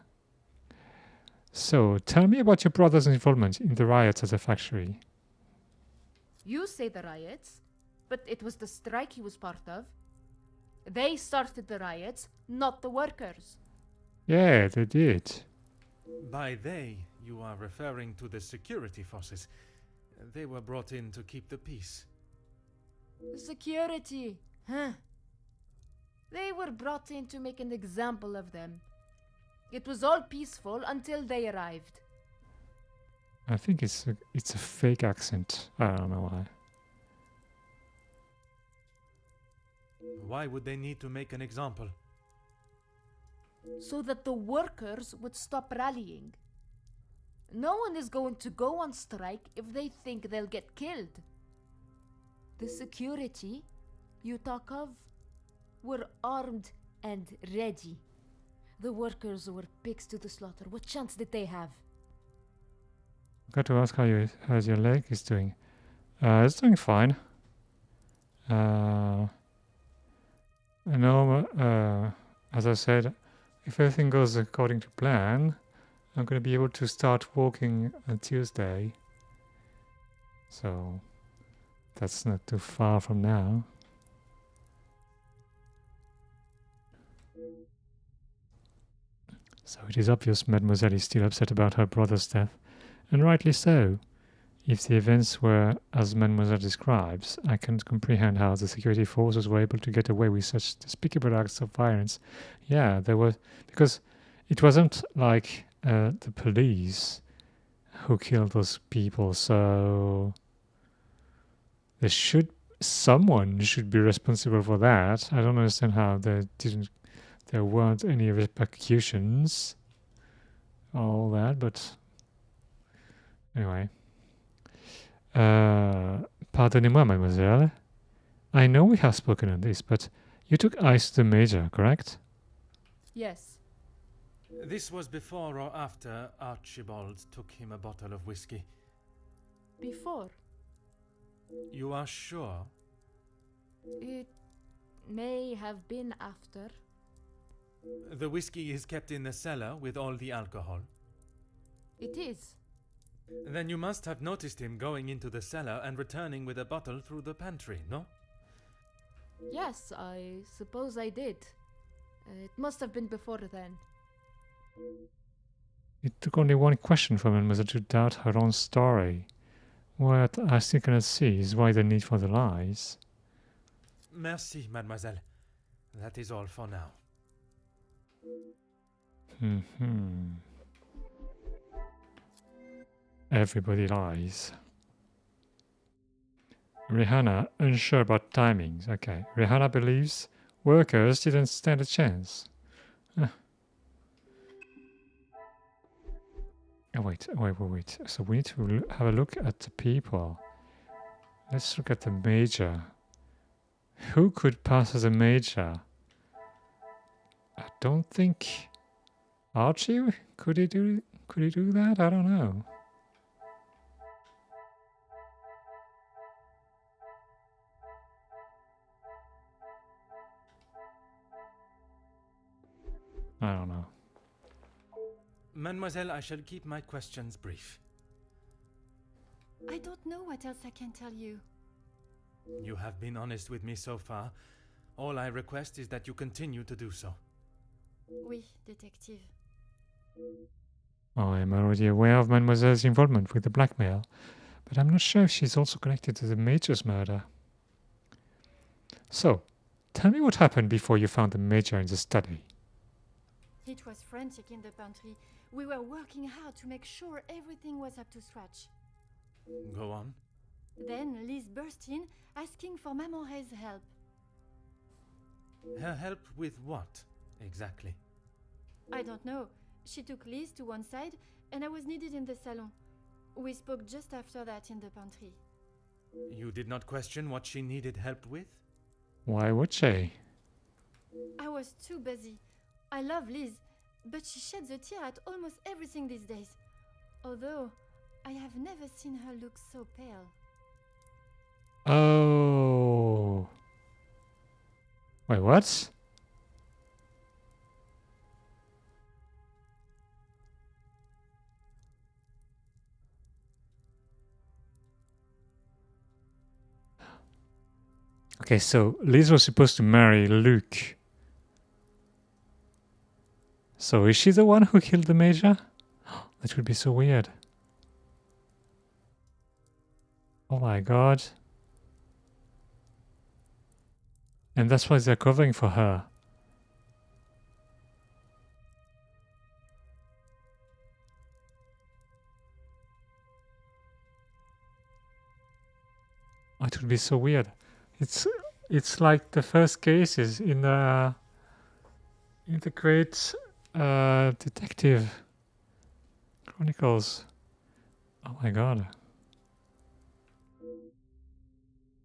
So, tell me about your brother's involvement in the riots at the factory. You say the riots, but it was the strike he was part of. They started the riots, not the workers. Yeah, they did. By they, you are referring to the security forces. They were brought in to keep the peace. Security, huh? They were brought in to make an example of them. It was all peaceful until they arrived. I think it's a fake accent. I don't know why. Why would they need to make an example? So that the workers would stop rallying. No one is going to go on strike if they think they'll get killed. The security you talk of were armed and ready. The workers were pigs to the slaughter. What chance did they have? Got to ask how your leg is doing. It's doing fine. As I said, if everything goes according to plan, I'm going to be able to start walking on Tuesday. So, that's not too far from now. So it is obvious Mademoiselle is still upset about her brother's death, and rightly so. If the events were as Mademoiselle describes, I can't comprehend how the security forces were able to get away with such despicable acts of violence. Yeah, there was, because it wasn't like the police who killed those people, so someone should be responsible for that. I don't understand how there weren't any repercussions, all that, but anyway. Pardonnez-moi, mademoiselle. I know we have spoken on this, but you took ice to the major, correct? Yes. This was before or after Archibald took him a bottle of whiskey. Before. You are sure? It may have been after. The whiskey is kept in the cellar with all the alcohol. It is. Then you must have noticed him going into the cellar and returning with a bottle through the pantry, no? Yes, I suppose I did. It must have been before then. It took only one question for Mademoiselle to doubt her own story. What I still cannot see is why the need for the lies. Merci, mademoiselle. That is all for now. Everybody lies. Rihanna unsure about timings. Okay. Rihanna believes workers didn't stand a chance. Oh, wait. So we need to have a look at the people. Let's look at the major. Who could pass as a major? I don't think Archie. Could he do that? I don't know. I don't know. Mademoiselle, I shall keep my questions brief. I don't know what else I can tell you. You have been honest with me so far. All I request is that you continue to do so. Oui, detective. I am already aware of Mademoiselle's involvement with the blackmail, but I'm not sure if she's also connected to the Major's murder. So, tell me what happened before you found the Major in the study. It was frantic in the pantry. We were working hard to make sure everything was up to scratch. Go on. Then Liz burst in, asking for Mamore's help. Her help with what, exactly? I don't know. She took Liz to one side, and I was needed in the salon. We spoke just after that in the pantry. You did not question what she needed help with? Why would she? I was too busy. I love Liz, but she sheds a tear at almost everything these days. Although, I have never seen her look so pale. Oh. Wait, what? Okay, so Liz was supposed to marry Luke. So is she the one who killed the Major? That would be so weird. Oh my god. And that's why they're covering for her. It would be so weird. It's like the first cases in the great detective chronicles. Oh my god.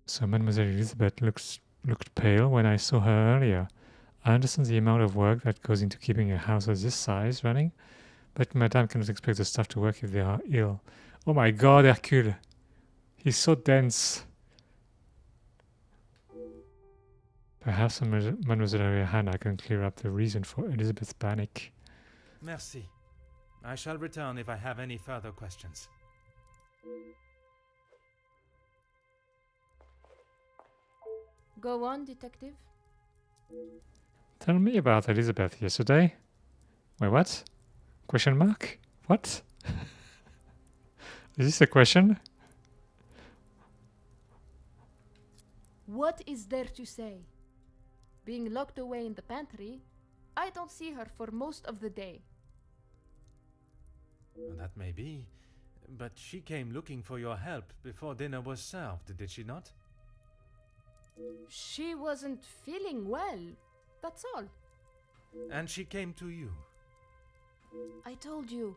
So Mademoiselle Elizabeth looked pale when I saw her earlier. I understand the amount of work that goes into keeping a house of this size running, but Madame cannot expect the staff to work if they are ill. Oh my god, Hercule. He's so dense. Perhaps Mademoiselle Hannah can clear up the reason for Elizabeth's panic. Merci. I shall return if I have any further questions. Go on, detective. Tell me about Elizabeth yesterday. Wait, what? Question mark? What? Is this a question? What is there to say? Being locked away in the pantry, I don't see her for most of the day. Well, that may be, but she came looking for your help before dinner was served, did she not? She wasn't feeling well, that's all. And she came to you. I told you,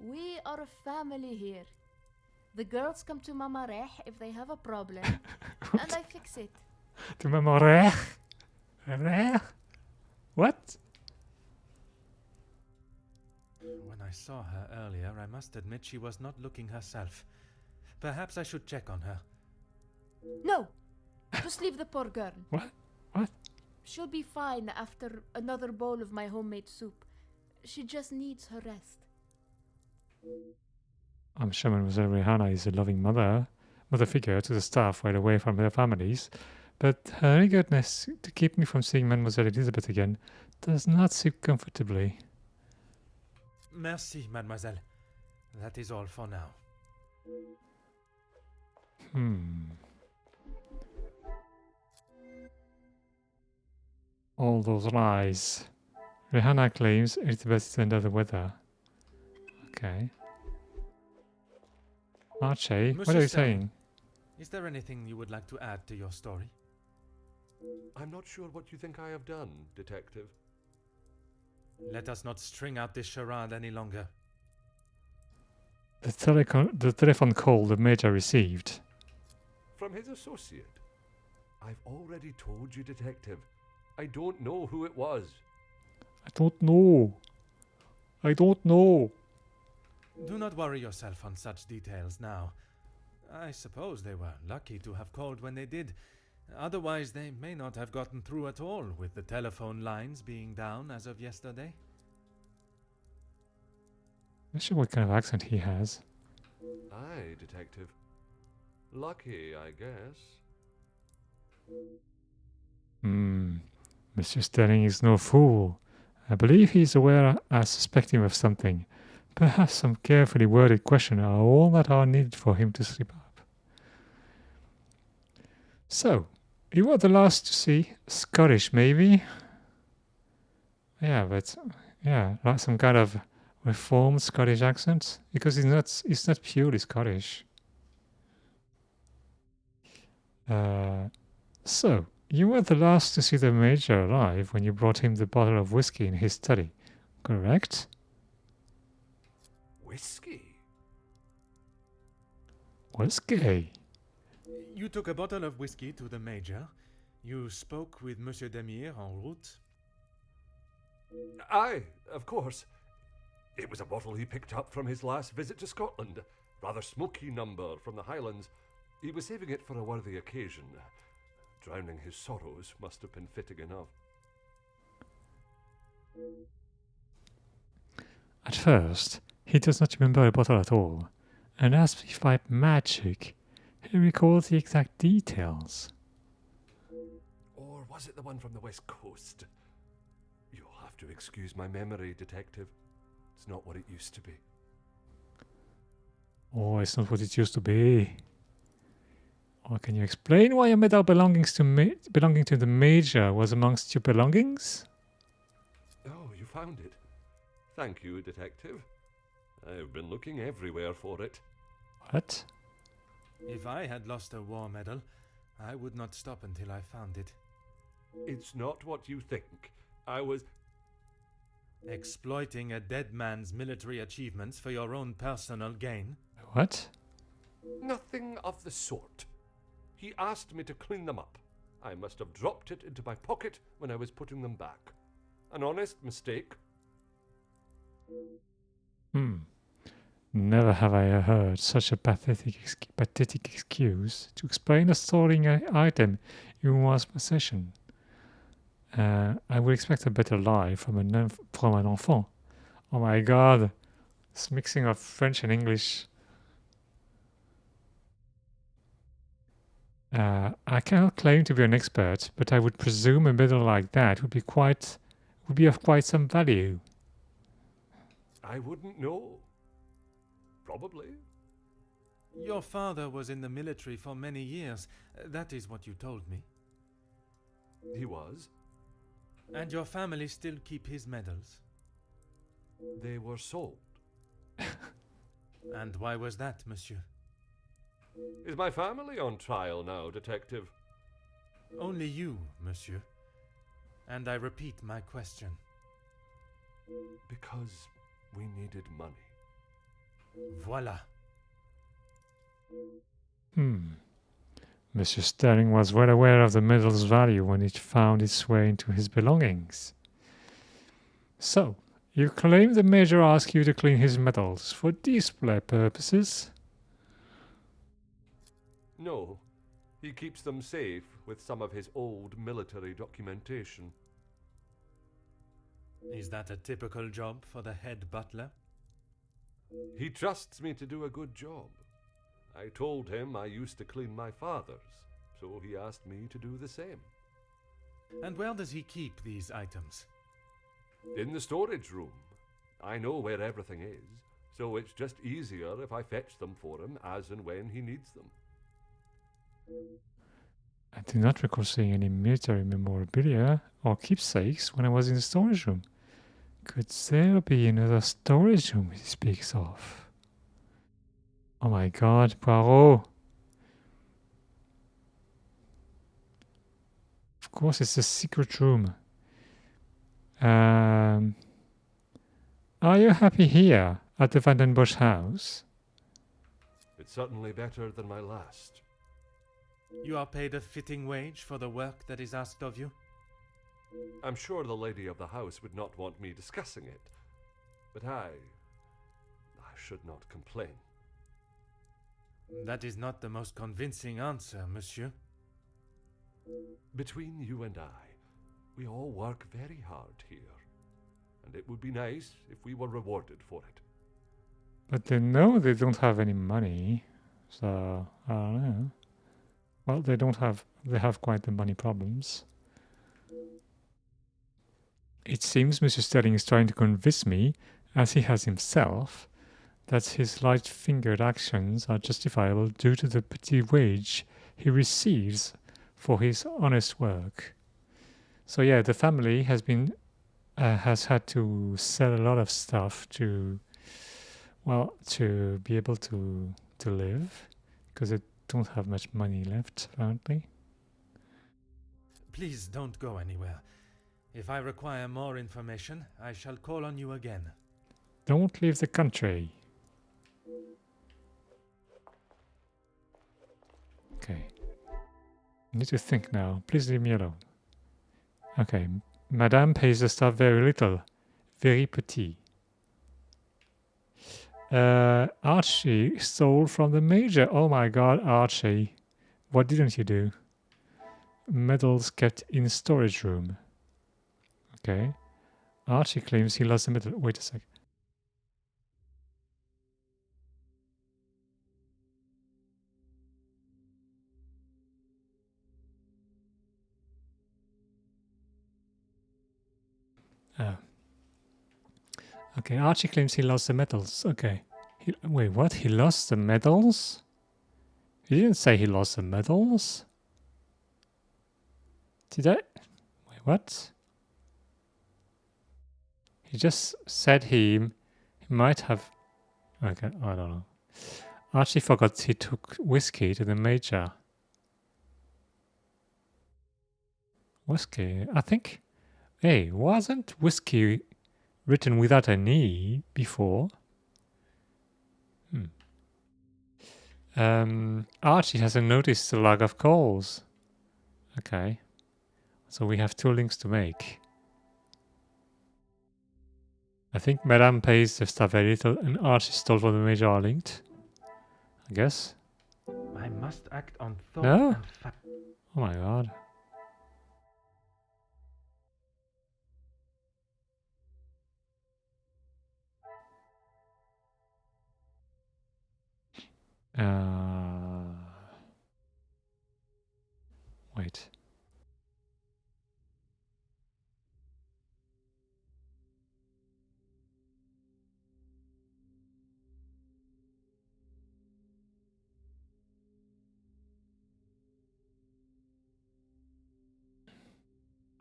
we are a family here. The girls come to Mama Reh if they have a problem, and I fix it. To Maman What? When I saw her earlier, I must admit she was not looking herself. Perhaps I should check on her. No! Just leave the poor girl. What? What? She'll be fine after another bowl of my homemade soup. She just needs her rest. I'm sure Mademoiselle Rihanna is a loving mother figure to the staff while away from their families, but her eagerness to keep me from seeing Mademoiselle Elizabeth again does not sit comfortably. Merci, mademoiselle. That is all for now. All those lies. Rihanna claims Elizabeth is under the weather. Okay. Archie, what Monsieur are you Sterling. saying? Is there anything you would like to add to your story? I'm not sure what you think I have done, Detective. Let us not string out this charade any longer. The telephone call the Major received. From his associate. I've already told you, Detective. I don't know who it was. I don't know. I don't know. Do not worry yourself on such details now. I suppose they were lucky to have called when they did. Otherwise, they may not have gotten through at all, with the telephone lines being down as of yesterday. Not sure what kind of accent he has. Aye, Detective. Lucky, I guess. Mr. Sterling is no fool. I believe he is aware I suspect him of something. Perhaps some carefully worded questions are all that are needed for him to slip up. So, you were the last to see Scottish, maybe? Yeah, but like some kind of reformed Scottish accent, because he's not purely Scottish. So, you were the last to see the Major alive when you brought him the bottle of whiskey in his study, correct? Whiskey? Whiskey? You took a bottle of whiskey to the Major. You spoke with Monsieur Demire en route. Aye, of course. It was a bottle he picked up from his last visit to Scotland. Rather smoky number from the Highlands. He was saving it for a worthy occasion. Drowning his sorrows must have been fitting enough. At first, he does not remember a bottle at all, and as if by magic, he recalls the exact details. Or was it the one from the West Coast? You'll have to excuse my memory, Detective. It's not what it used to be. Oh, it's not what it used to be. Or can you explain why a medal belonging to the Major was amongst your belongings? Oh, you found it. Thank you, Detective. I've been looking everywhere for it. What? If I had lost a war medal, I would not stop until I found it. It's not what you think. I was... Exploiting a dead man's military achievements for your own personal gain? What? Nothing of the sort. He asked me to clean them up. I must have dropped it into my pocket when I was putting them back. An honest mistake. Never have I heard such a pathetic excuse to explain a stolen item in one's possession. I would expect a better lie from an enfant. Oh my god, this mixing of French and English. I cannot claim to be an expert, but I would presume a medal like that would be of quite some value. I wouldn't know. Probably. Your father was in the military for many years. That is what you told me. He was. And your family still keep his medals? They were sold. And why was that, monsieur? Is my family on trial now, Detective? Only you, monsieur. And I repeat my question. Because we needed money. Voila. Mr. Sterling was well aware of the medal's value when it found its way into his belongings. So, you claim the Major asked you to clean his medals for display purposes? No, he keeps them safe with some of his old military documentation. Is that a typical job for the head butler? He trusts me to do a good job. I told him I used to clean my father's, so he asked me to do the same. And where does he keep these items? In the storage room. I know where everything is, so it's just easier if I fetch them for him as and when he needs them. I do not recall seeing any military memorabilia or keepsakes when I was in the storage room. Could there be another storage room he speaks of? Oh my god, Poirot! Of course, it's a secret room. Are you happy here at the Vandenbosch house? It's certainly better than my last. You are paid a fitting wage for the work that is asked of you? I'm sure the lady of the house would not want me discussing it, but I should not complain. That is not the most convincing answer, monsieur. Between you and I, we all work very hard here, and it would be nice if we were rewarded for it. But they know they don't have any money, so I don't know. Well, they have quite the money problems. It seems Monsieur Sterling is trying to convince me, as he has himself, that his light-fingered actions are justifiable due to the petty wage he receives for his honest work. So yeah, the family has had to sell a lot of stuff to be able to live, because they don't have much money left, apparently. Please don't go anywhere. If I require more information, I shall call on you again. Don't leave the country. Okay. I need to think now. Please leave me alone. Okay. Madame pays the staff very little. Very petit. Archie stole from the major. Oh my god, Archie. What didn't you do? Medals kept in storage room. Okay. Archie claims he lost the medal. Wait a sec. Oh. Okay, Archie claims he lost the medals. Okay. Wait, what? He lost the medals? He didn't say he lost the medals. Did I? Wait, what? He just said he might have... Okay, I don't know. Archie forgot he took whiskey to the major. Whiskey? I think... Hey, wasn't whiskey written without an E before? Archie hasn't noticed the lack of calls. Okay. So we have two links to make. I think Madame pays the staff very little and Archie stole from the major are linked. I guess. I must act on thought No? and fact. Oh my god. Wait.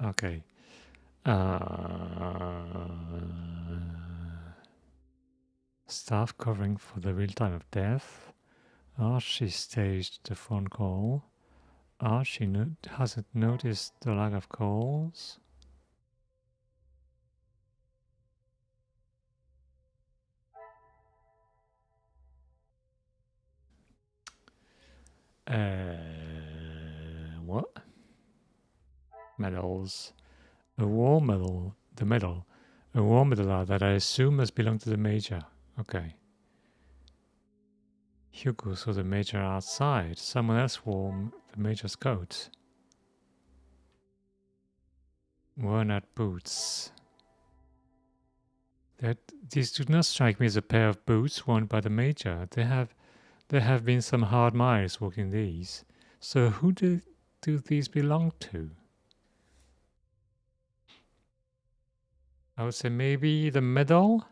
Okay. Staff covering for the real time of death. Archie staged the phone call. Archie hasn't noticed the lack of calls. What? Medals. A war medal. The medal. A war medal that I assume must belong to the major. Okay. Hugo saw the major outside. Someone else wore the major's coat. Worn out boots. These do not strike me as a pair of boots worn by the major. There have been some hard miles walking these. So who do these belong to? I would say maybe the medal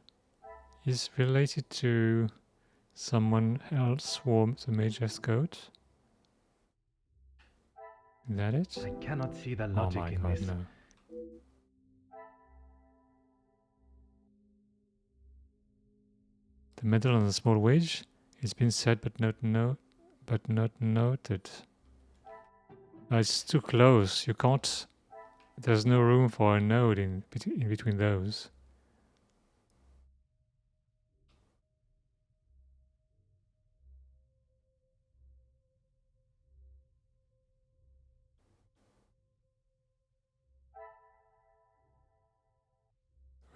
is related to someone else or the Major's coat. Is that it? I cannot see the Oh logic my in god, this. no. The medal on the small wedge. It's been said but not noted. It's too close. You can't. There's no room for a node in between those.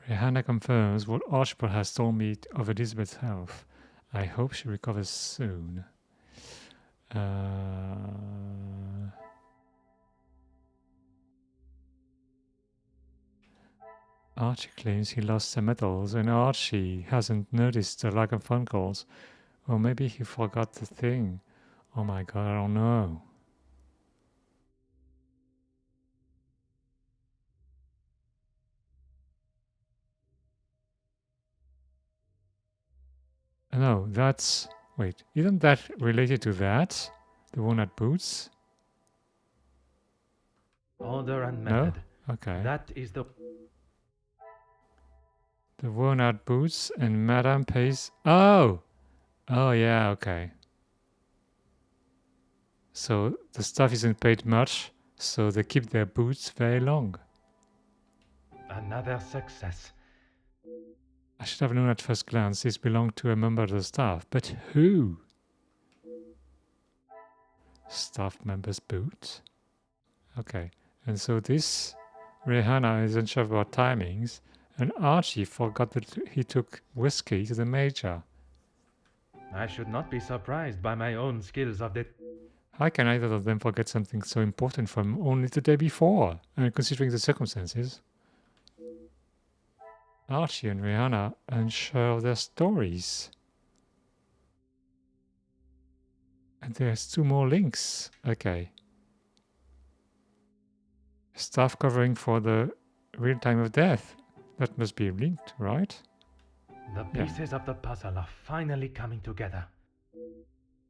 Rihanna confirms what Archibald has told me of Elizabeth's health. I hope she recovers soon. Archie claims he lost the medals and Archie hasn't noticed the lack of phone calls. Or maybe he forgot the thing. Oh my god, I don't know. No, that's... Wait, isn't that related to that? The one at Boots? Order and No? method. Okay. That is the... The worn out boots and Madame pays... Oh! Oh yeah, okay. So the staff isn't paid much, so they keep their boots very long. Another success. I should have known at first glance this belonged to a member of the staff, but who? Staff member's boot? Okay, and so this Rihanna is unsure about timings, and Archie forgot that he took whiskey to the Major. I should not be surprised by my own skills of How can either of them forget something so important from only the day before, considering the circumstances? Archie and Rihanna unsure of their stories. And there's 2 more links. Okay. Staff covering for the real time of death. That must be linked, right? The pieces of the puzzle are finally coming together.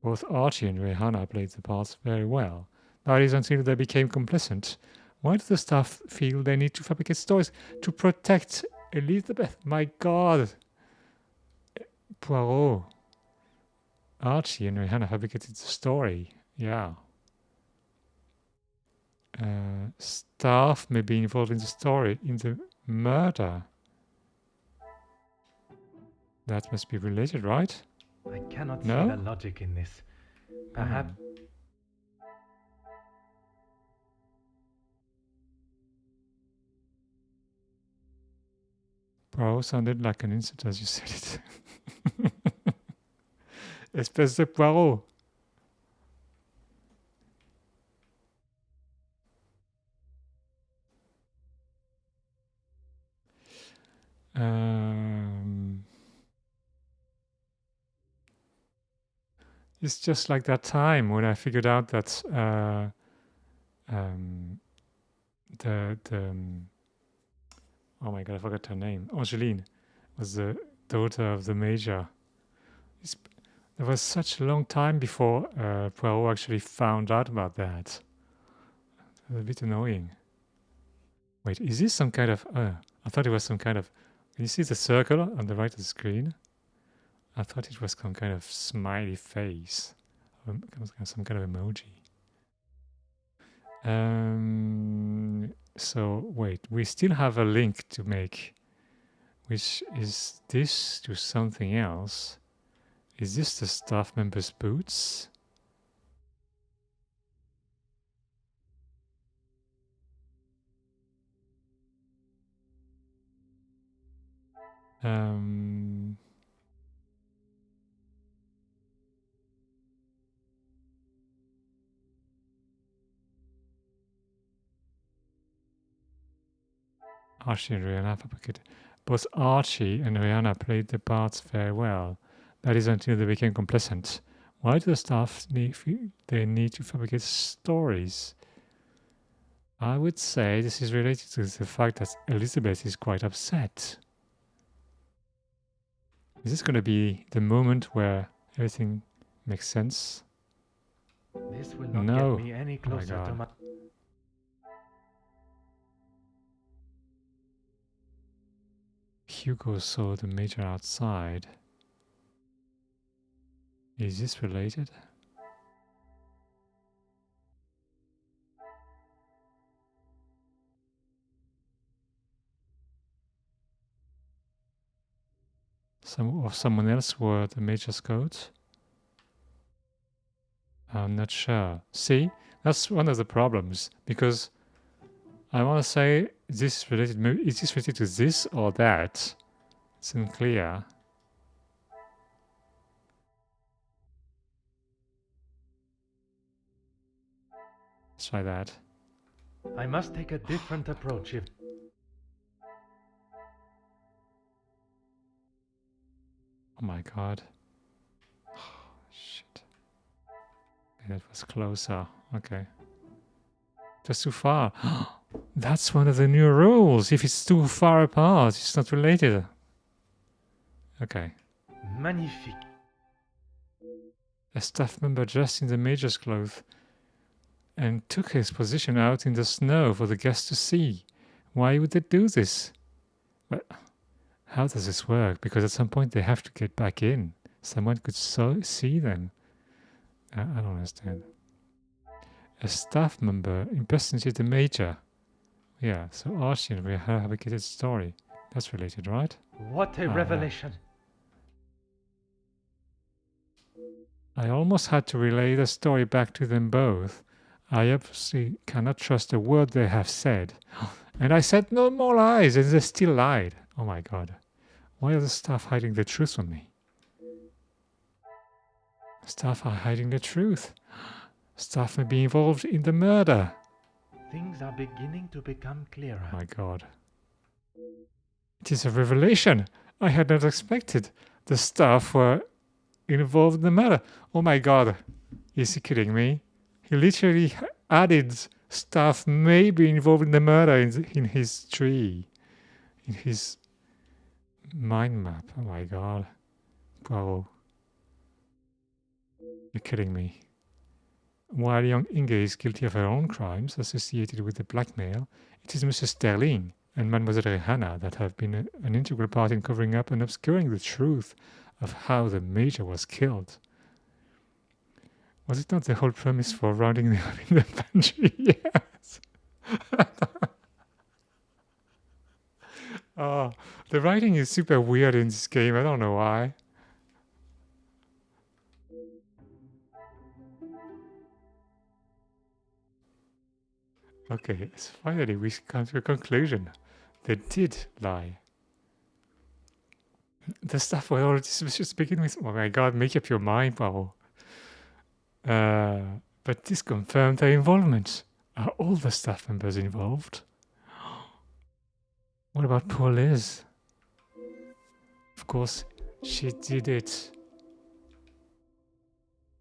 Both Archie and Rihanna played the parts very well. That is until they became complicit. Why do the staff feel they need to fabricate stories to protect Elizabeth? My god! Poirot. Archie and Rihanna fabricated the story. Yeah. Staff may be involved in the story, in the murder. That must be related, right? I cannot No? see the logic in this. Perhaps... Poirot sounded like an insult as you said it. Espèce de Poirot. It's just like that time when I figured out that oh my god, I forgot her name. Angeline was the daughter of the Major. There was such a long time before Poirot actually found out about that. It was a bit annoying. Wait, is this some kind of... I thought it was some kind of... Can you see the circle on the right of the screen? I thought it was some kind of smiley face. Some kind of emoji. So, wait, we still have a link to make. Which is this to something else? Is this the staff member's boots? Archie and Rihanna fabricated. Both Archie and Rihanna played the parts very well. That is until they became complacent. Why do the staff need to fabricate stories? I would say this is related to the fact that Elizabeth is quite upset. Is this going to be the moment where everything makes sense? This will not No. get me any Oh my closer to God. my... Hugo saw the Major outside. Is this related? Someone else wore the Major's coat? I'm not sure. See, that's one of the problems, because I want to say this is related. Maybe is this related to this or that? It's unclear. Let's try that. I must take a different approach if... Oh my God. Shit. That was closer. Okay. Just too far. That's one of the new rules. If it's too far apart, it's not related. Okay. Magnifique. A staff member dressed in the Major's clothes and took his position out in the snow for the guests to see. Why would they do this? Well, how does this work? Because at some point they have to get back in. Someone could see them. I don't understand. A staff member impersonated the Major. Yeah, so Archie and Rihanna have a kid's story. That's related, right? What a revelation. I almost had to relay the story back to them both. I obviously cannot trust a word they have said. And I said no more lies, and they still lied. Oh my God. Why are the staff hiding the truth from me? Staff are hiding the truth. Staff may be involved in the murder. Things are beginning to become clearer. Oh my God. It is a revelation. I had not expected. The staff were involved in the murder. Oh my God. Is he kidding me? He literally added staff may be involved in the murder in his tree. In his mind map. Oh my God. Poirot. You're kidding me. While young Inge is guilty of her own crimes associated with the blackmail, it is Mrs. Sterling and Mademoiselle Rehanna that have been an integral part in covering up and obscuring the truth of how the Major was killed. Was it not the whole premise for rounding them up in the pantry? Yes. Oh, the writing is super weird in this game. I don't know why. Okay, so finally we come to a conclusion. They did lie. The stuff was already suspicious to begin with. Oh my God, make up your mind, Poirot. But this confirmed their involvement. Are all the staff members involved? What about poor Liz? Of course, she did it.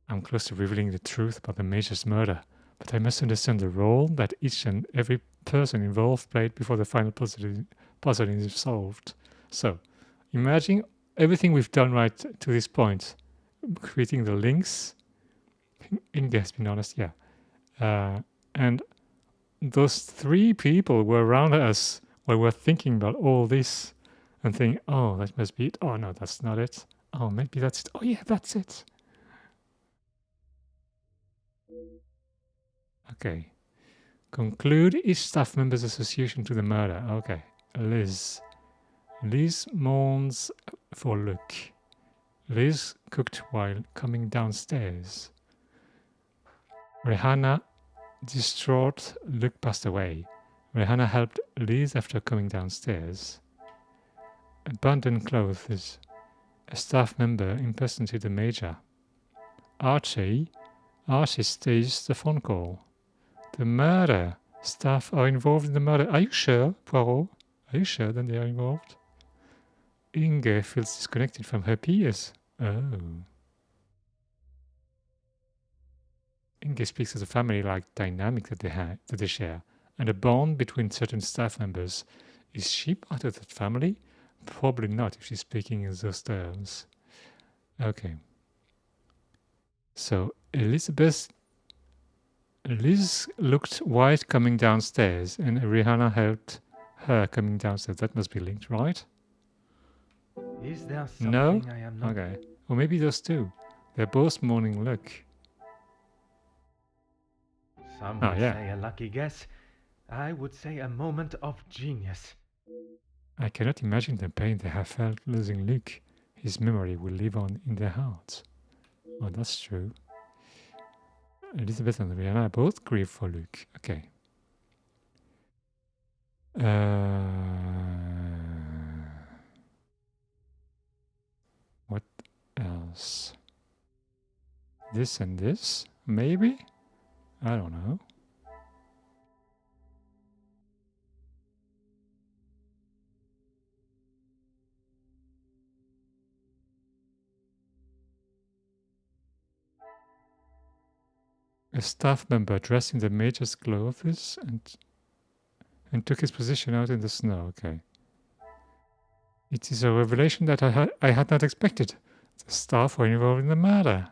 I'm close to revealing the truth about the Major's murder, but I must understand the role that each and every person involved played before the final puzzle is solved. So, imagine everything we've done right to this point. Creating the links. Inge has been honest, yeah. And those three people were around us while we're thinking about all this and thinking, oh, that must be it. Oh, no, that's not it. Oh, maybe that's it. Oh, yeah, that's it. Okay. Conclude each staff member's association to the murder. Okay. Liz. Liz mourns for Luke. Liz cooked while coming downstairs. Rehanna, distraught, Luke passed away. Rehanna helped Liz after coming downstairs. Abandoned clothes. A staff member impersonated the Major. Archie staged the phone call. The murder. Staff are involved in the murder. Are you sure, Poirot? Are you sure that they are involved? Inge feels disconnected from her peers. Oh. Inge speaks of the family-like dynamic that they share, and a bond between certain staff members. Is she part of that family? Probably not if she's speaking in those terms. Okay. So Liz looked white coming downstairs, and Rihanna helped her coming downstairs. That must be linked, right? Is there something No? I am not? Okay. Or maybe those two. They're both morning look. Some Oh, would yeah. say a lucky guess. I would say a moment of genius. I cannot imagine the pain they have felt losing Luke. His memory will live on in their hearts. Oh, that's true. Elizabeth and Rihanna both grieve for Luke. Okay. What else? This and this? Maybe? I don't know. A staff member dressed in the major's clothes and took his position out in the snow. Okay. It is a revelation that I had not expected. The staff were involved in the murder.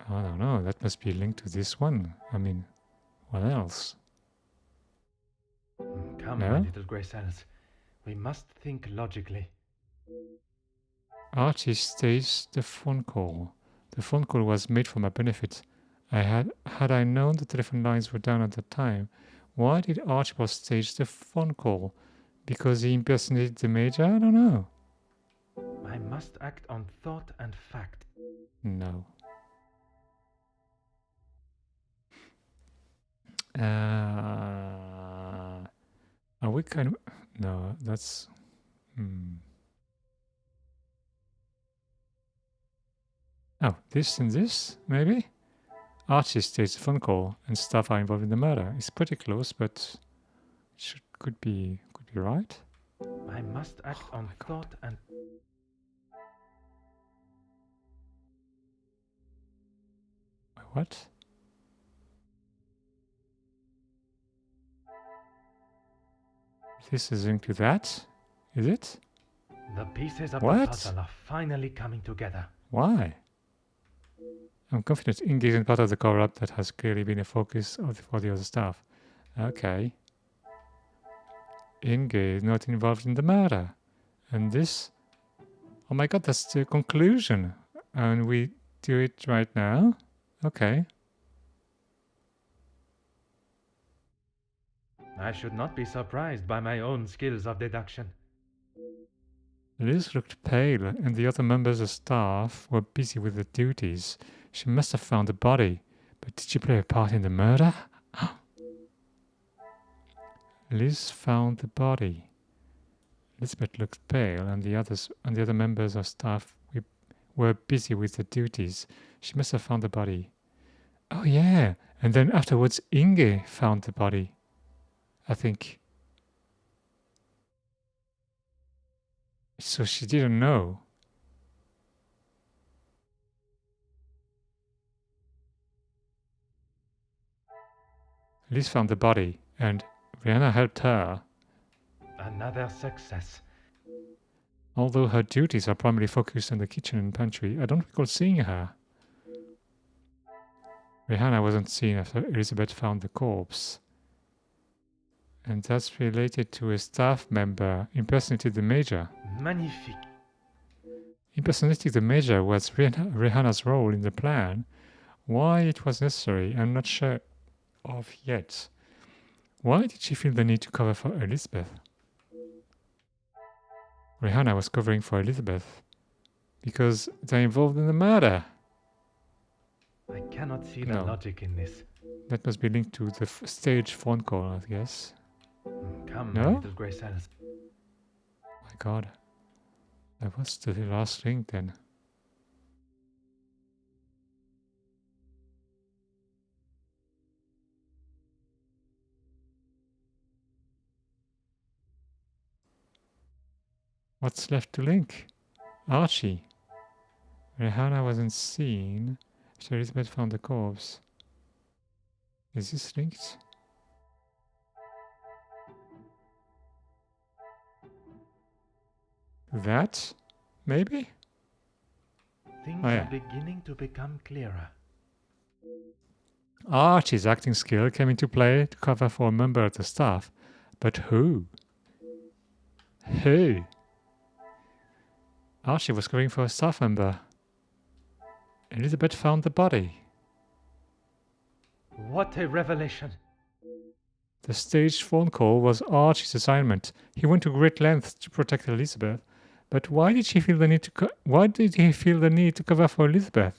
I don't know. That must be linked to this one. I mean, what else? Come, No? my little grey cells. We must think logically. Archie staged the phone call. The phone call was made for my benefit. Had I known the telephone lines were down at the time, why did Archibald stage the phone call? Because he impersonated the major? I don't know. I must act on thought and fact. No. Are we kind of... No, that's... Oh, this and this, maybe? Archie staged the phone call and staff are involved in the murder. It's pretty close, but could be right. I must act on thought and... What? This is linked to that? Is it? The pieces of What? the puzzle are finally coming together. Why? I'm confident Inge isn't part of the cover-up that has clearly been a focus for the other staff. Okay. Inge is not involved in the murder. And this... Oh my god, that's the conclusion. And we do it right now? Okay. I should not be surprised by my own skills of deduction. Liz looked pale, and the other members of staff were busy with their duties. She must have found the body. But did she play a part in the murder? Liz found the body. Elizabeth looked pale, and the other members of staff were busy with their duties. She must have found the body. Oh yeah, and then afterwards Inge found the body. I think. So she didn't know. Liz found the body, and Rihanna helped her. Another success. Although her duties are primarily focused on the kitchen and pantry, I don't recall seeing her. Rihanna wasn't seen after Elizabeth found the corpse. And that's related to a staff member impersonated the major. Magnifique. Impersonating the major was Rihanna's role in the plan. Why it was necessary, I'm not sure of yet. Why did she feel the need to cover for Elizabeth? Rihanna was covering for Elizabeth because they're involved in the murder. I cannot see the No. logic in this. That must be linked to the stage phone call, I guess. Come, No? my little grey cells. My god. That was the last link then. What's left to link? Archie. Rihanna wasn't seen. After Elizabeth found the corpse. Is this linked? That? Maybe? Things Oh, yeah. are beginning to become clearer. Archie's acting skill came into play to cover for a member of the staff. But who? Who? Archie was covering for a staff member. Elizabeth found the body. What a revelation! The staged phone call was Archie's assignment. He went to great lengths to protect Elizabeth. But why did he feel the need to cover for Elizabeth?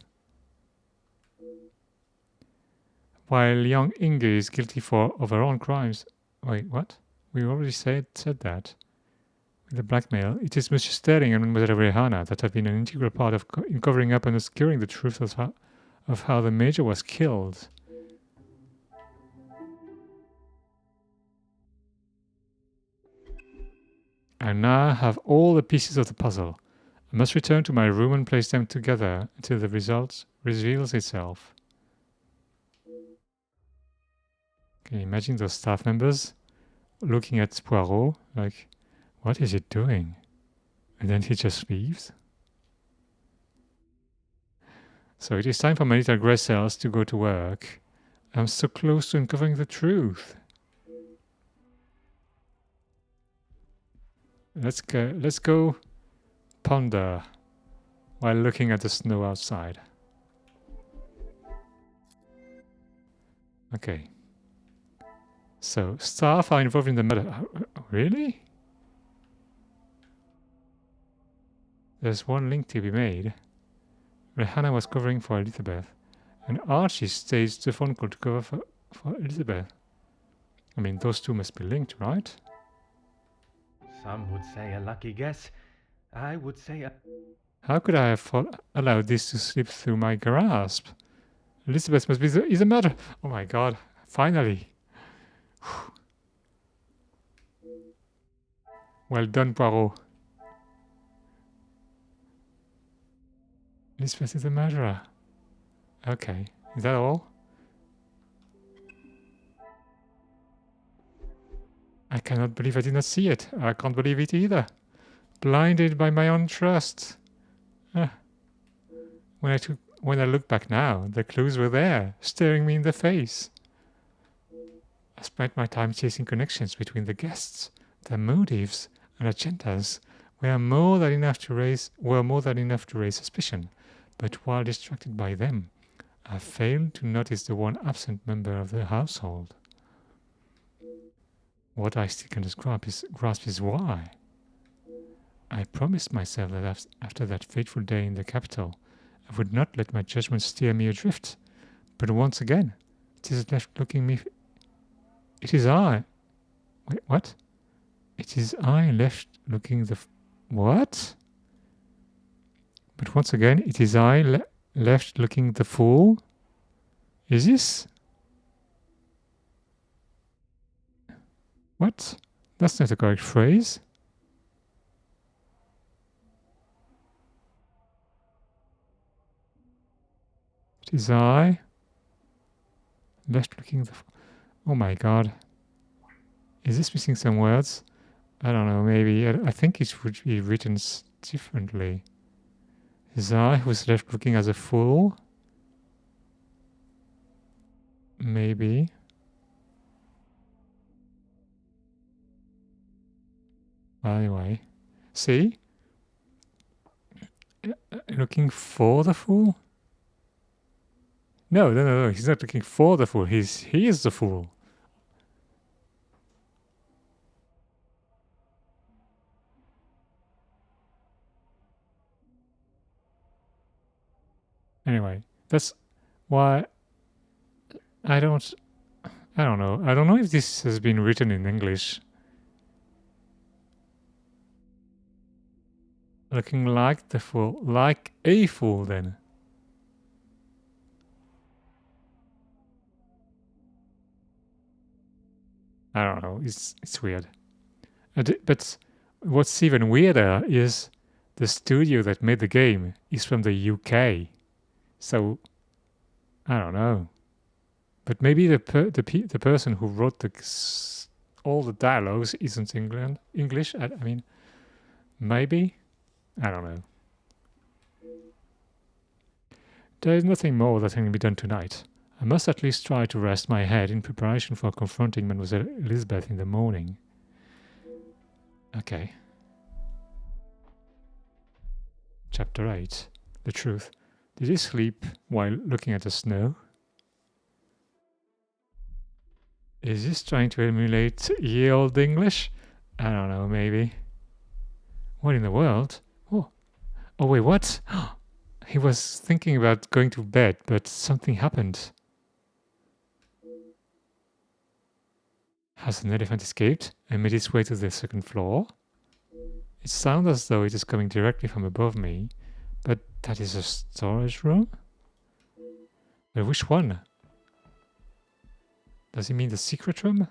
While young Inge is guilty of her own crimes. Wait, what? We already said that. With the blackmail, it is Monsieur Sterling and Mademoiselle Rihanna that have been an integral part in covering up and obscuring the truth of how the Major was killed. I now have all the pieces of the puzzle. I must return to my room and place them together until the result reveals itself. Can you imagine those staff members looking at Poirot like, what is he doing? And then he just leaves. So it is time for my little grey cells to go to work. I'm so close to uncovering the truth. Let's go ponder while looking at the snow outside. Okay. So, staff are involved in the murder. Really? There's one link to be made. Rihanna was covering for Elizabeth, and Archie staged the phone call to cover for Elizabeth. I mean, those two must be linked, right? Some would say a lucky guess. I would say a... How could I have allowed this to slip through my grasp? Elizabeth must be is a murderer. Oh my god, finally. Well done, Poirot. Elizabeth is a murderer. Okay, is that all? I cannot believe I did not see it. I can't believe it either. Blinded by my own trust. When I look back now, the clues were there, staring me in the face. I spent my time chasing connections between the guests. Their motives and agendas were more than enough to raise suspicion. But while distracted by them, I failed to notice the one absent member of the household. What I still cannot grasp is why. I promised myself that after that fateful day in the capital, I would not let my judgment steer me adrift. But once again, it is left looking me... It is I... Wait, what? It is I left looking the... What? But once again, it is I left looking the fool? Is this... What? That's not the correct phrase. It is I left looking the... Oh my god. Is this missing some words? I don't know, maybe. I think it would be written differently. It is I who was left looking as a fool? Maybe. Anyway. See? Looking for the fool? No. He's not looking for the fool. He is the fool. Anyway, that's why I don't know. I don't know if this has been written in English. Looking like the fool, like a fool then. I don't know, it's weird. But what's even weirder is the studio that made the game is from the UK. So I don't know. But maybe the person who wrote all the dialogues isn't English. I mean, maybe. I don't know. There is nothing more that can be done tonight. I must at least try to rest my head in preparation for confronting Mademoiselle Elizabeth in the morning. Okay. Chapter 8. The truth. Did he sleep while looking at the snow? Is this trying to emulate ye old English? I don't know, maybe. What in the world? Oh wait, what? He was thinking about going to bed, but something happened. Has an elephant escaped and made its way to the second floor? It sounds as though it is coming directly from above me, but that is a storage room? But which one? Does he mean the secret room?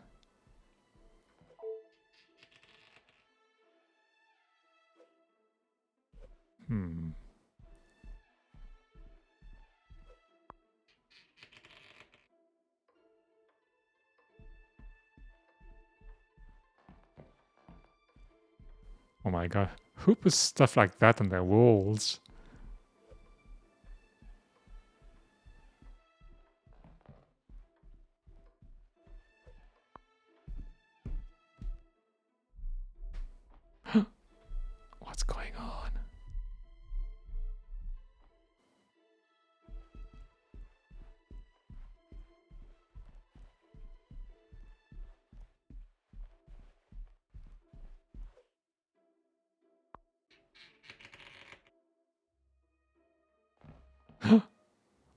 Oh my god, who puts stuff like that on their walls? What's going on?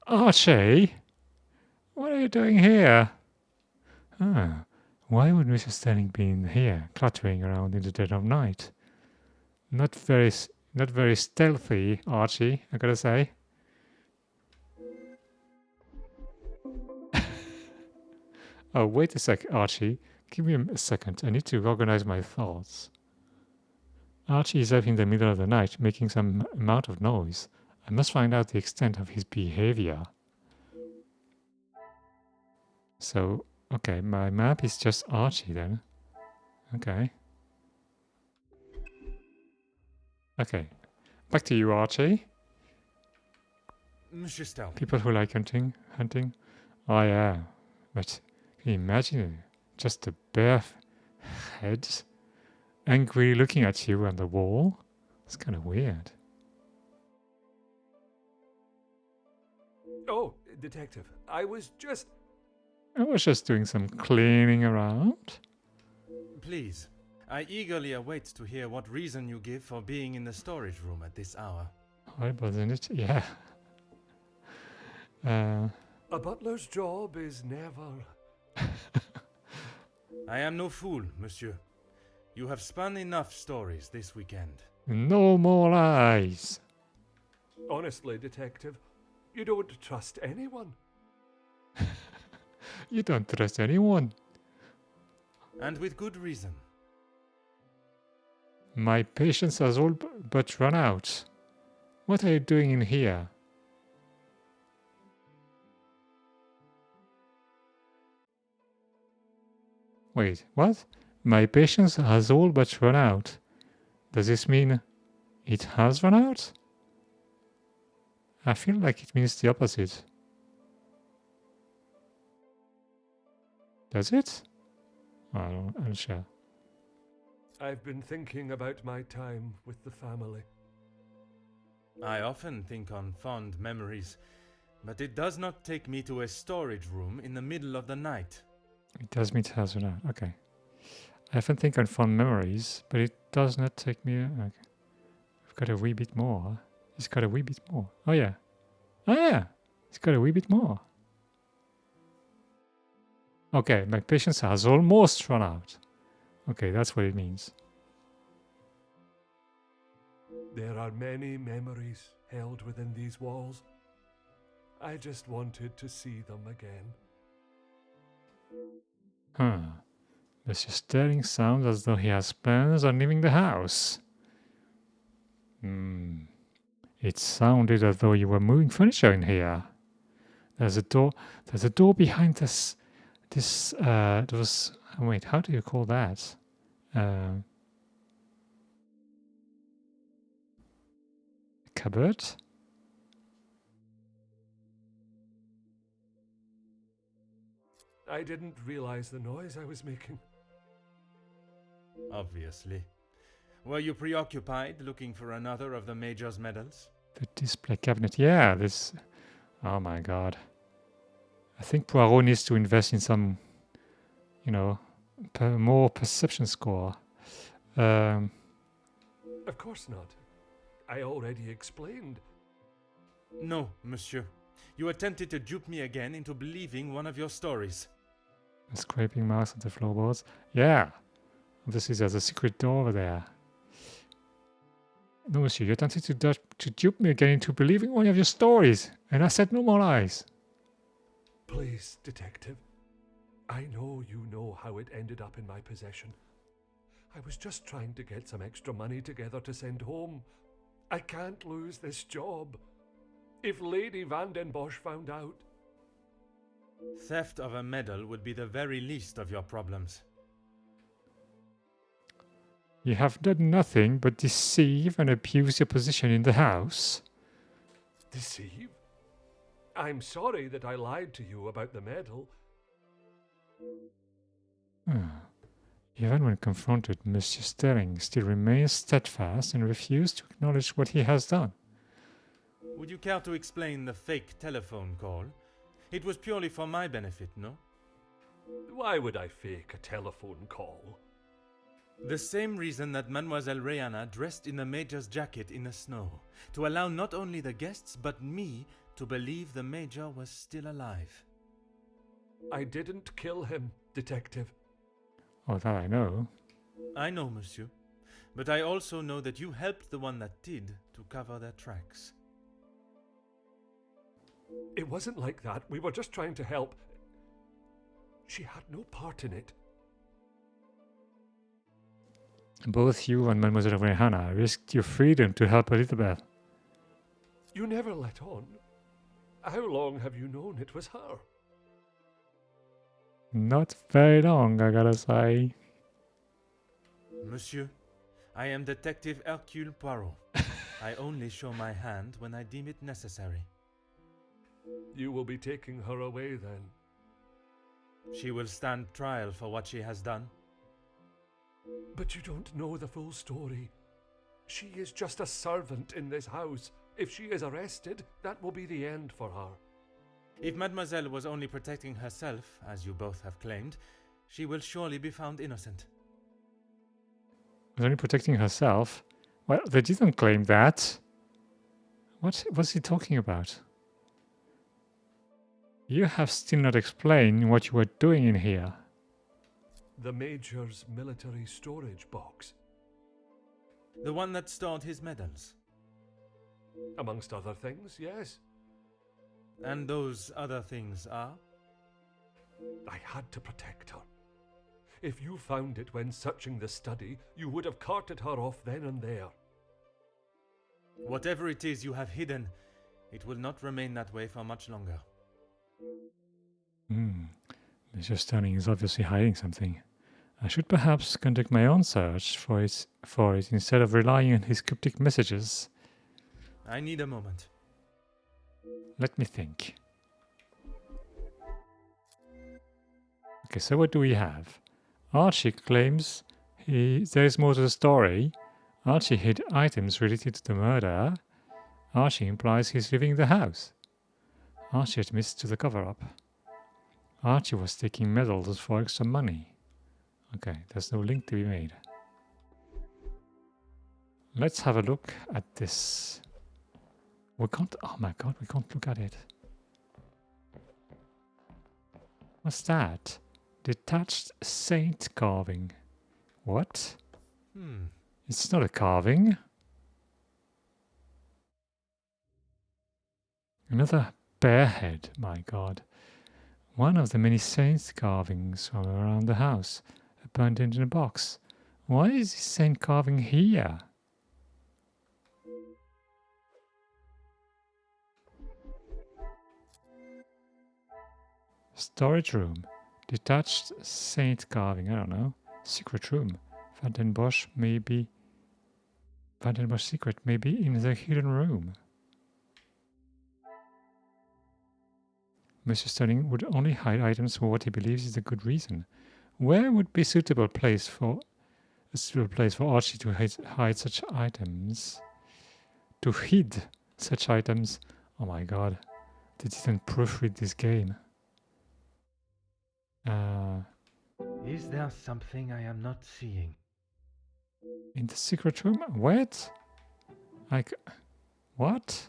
Archie? What are you doing here? Why would Mr. Sterling be in here, cluttering around in the dead of night? Not very stealthy, Archie, I gotta say. Oh, wait a sec, Archie. Give me a second. I need to organize my thoughts. Archie is up in the middle of the night, making some amount of noise. I must find out the extent of his behavior. So, okay, my map is just Archie then. Okay. Okay. Back to you, Archie. Monsieur Sterling. People who like hunting. Oh yeah. But can you imagine just a bare head angrily looking at you on the wall? It's kind of weird. Oh, Detective, I was just doing some cleaning around. Please, I eagerly await to hear what reason you give for being in the storage room at this hour. Horrible, isn't it? Yeah. a butler's job is never. I am no fool, monsieur. You have spun enough stories this weekend. No more lies. Honestly, Detective, you don't trust anyone. You don't trust anyone. And with good reason. My patience has all but run out. What are you doing in here? Wait, what? My patience has all but run out. Does this mean it has run out? I feel like it means the opposite. Does it? I'm not sure. I've been thinking about my time with the family. I often think on fond memories, but it does not take me to a storage room in the middle of the night. It does mean it has run out. Okay. I often think on fond memories, but it does not take me. Okay. I've got a wee bit more. It's got a wee bit more. Oh yeah. Oh yeah. It's got a wee bit more. Okay, my patience has almost run out. Okay, that's what it means. There are many memories held within these walls. I just wanted to see them again. Mr. Sterling sounds as though he has plans on leaving the house. It sounded as though you were moving furniture in here. There's a door. There's a door behind this. Those. Wait, how do you call that? Cupboard. I didn't realize the noise I was making. Obviously. Were you preoccupied looking for another of the Major's medals? The display cabinet. Yeah, this. Oh my god. I think Poirot needs to invest in some, more perception score. Of course not. I already explained. No, monsieur. You attempted to dupe me again into believing one of your stories. Scraping marks on the floorboards. Yeah. Obviously there's a secret door over there. No, monsieur, you attempted to dupe me again into believing one of your stories. And I said no more lies. Please, detective. I know you know how it ended up in my possession. I was just trying to get some extra money together to send home. I can't lose this job. If Lady Van den Bosch found out... Theft of a medal would be the very least of your problems. You have done nothing but deceive and abuse your position in the house. Deceive? I'm sorry that I lied to you about the medal. Even when confronted, Monsieur Sterling still remains steadfast and refuses to acknowledge what he has done. Would you care to explain the fake telephone call? It was purely for my benefit, no? Why would I fake a telephone call? The same reason that Mademoiselle Rihanna dressed in the Major's jacket in the snow, to allow not only the guests but me to believe the Major was still alive. I didn't kill him, detective. Oh, that I know. I know, monsieur. But I also know that you helped the one that did to cover their tracks. It wasn't like that. We were just trying to help. She had no part in it. Both you and Mademoiselle Rihanna risked your freedom to help Elizabeth. You never let on. How long have you known it was her? Not very long, I gotta say. Monsieur, I am Detective Hercule Poirot. I only show my hand when I deem it necessary. You will be taking her away then. She will stand trial for what she has done. But you don't know the full story. She is just a servant in this house. If she is arrested, that will be the end for her. If Mademoiselle was only protecting herself, as you both have claimed, she will surely be found innocent. Was only protecting herself? Well, they didn't claim that. What was he talking about? You have still not explained what you were doing in here. The Major's military storage box. The one that stored his medals. Amongst other things, yes. And those other things are? I had to protect her. If you found it when searching the study, you would have carted her off then and there. Whatever it is you have hidden, it will not remain that way for much longer. Mr. Sterling is obviously hiding something. I should perhaps conduct my own search for it instead of relying on his cryptic messages. I need a moment. Let me think. Okay, so what do we have? Archie claims there is more to the story. Archie hid items related to the murder. Archie implies he's leaving the house. Archie admits to the cover-up. Archie was taking medals for extra money. Okay, there's no link to be made. Let's have a look at this. We can't, oh my god, we can't look at it. What's that? Detached saint carving. What? It's not a carving. Another bear head, my god. One of the many saints carvings from around the house, abandoned in a box. Why is this saint carving here? Storage room. Detached saint carving. I don't know. Secret room. Van den Bosch secret may be in the hidden room. Mr. Sterling would only hide items for what he believes is a good reason. Where would be a suitable place for Archie to hide such items? To hide such items? Oh my god. They didn't proofread this game. Is there something I am not seeing? In the secret room? What? What?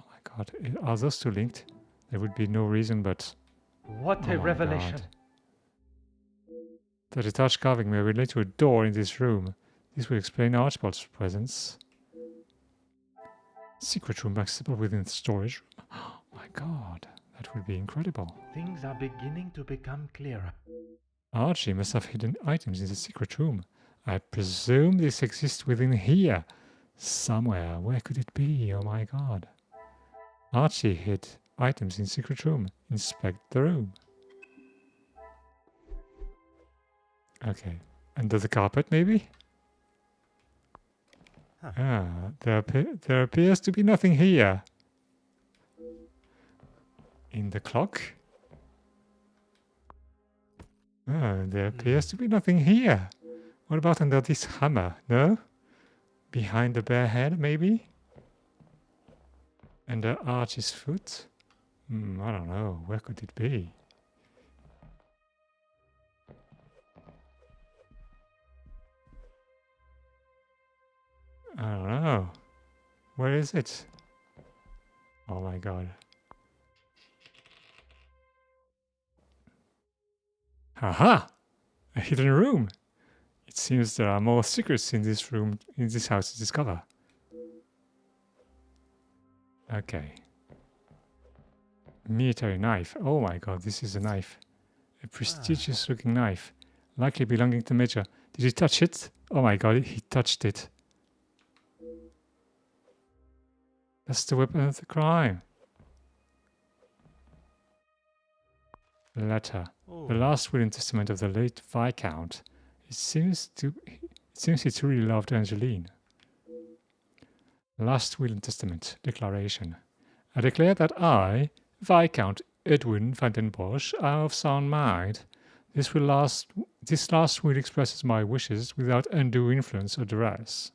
Oh my god. Are those two linked? There would be no reason, but... What Oh a my revelation! God. The detached carving may relate to a door in this room. This will explain Archibald's presence. Secret room accessible within the storage room. Oh my god. That would be incredible. Things are beginning to become clearer. Archie must have hidden items in the secret room. I presume this exists within here. Somewhere. Where could it be? Oh my god. Archie hid items in secret room. Inspect the room. Okay. Under the carpet, maybe? Huh. There appears to be nothing here. In the clock? There appears to be nothing here. What about under this hammer? No? Behind the bare head, maybe? Under Archie's foot? I don't know. Where could it be? I don't know. Where is it? Oh my god. Haha! A hidden room! It seems there are more secrets in this room, in this house to discover. Okay. Military knife. Oh my god, this is a knife. A prestigious looking knife. Likely belonging to Major. Did he touch it? Oh my god, he touched it. That's the weapon of the crime. Letter. The last will and testament of the late Viscount. It seems he truly loved Angeline. Last will and testament. Declaration. I declare that I, Viscount Edwin van den Bosch, am of sound mind. This last will expresses my wishes without undue influence or duress.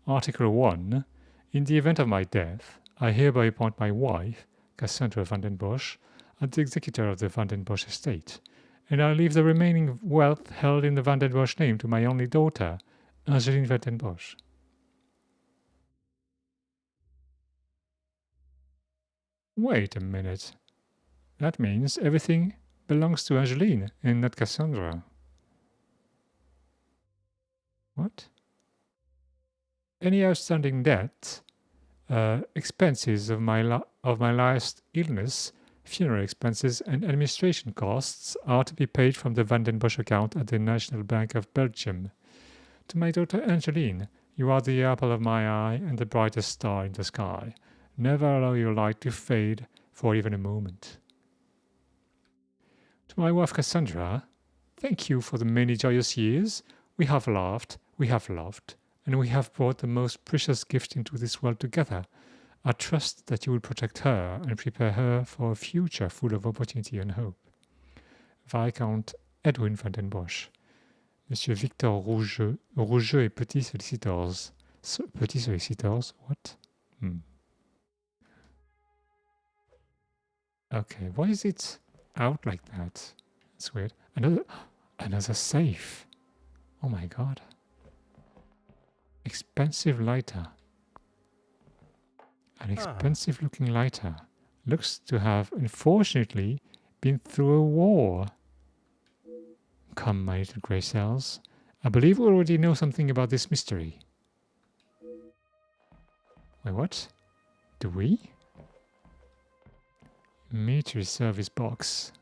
Article 1. In the event of my death, I hereby appoint my wife, Cassandra van den Bosch, as the executor of the Van den Bosch estate, and I leave the remaining wealth held in the Van den Bosch name to my only daughter, Angeline van den Bosch. Wait a minute. That means everything belongs to Angeline and not Cassandra. What? Any outstanding debt, expenses of my last illness, funeral expenses and administration costs are to be paid from the Van den Bosch account at the National Bank of Belgium. To my daughter Angeline, you are the apple of my eye and the brightest star in the sky. Never allow your light to fade for even a moment. To my wife Cassandra, thank you for the many joyous years. We have laughed, we have loved, and we have brought the most precious gift into this world together. I trust that you will protect her and prepare her for a future full of opportunity and hope. Viscount Edwin van den Bosch. Monsieur Victor Rougeux et Petit Solicitors. Petit Solicitors? What? Okay, why is it out like that? That's weird. Another safe. Oh my god. Expensive lighter. An expensive looking lighter. Looks to have, unfortunately, been through a war. Come, my little grey cells. I believe we already know something about this mystery. Wait, what? Do we? Military service box.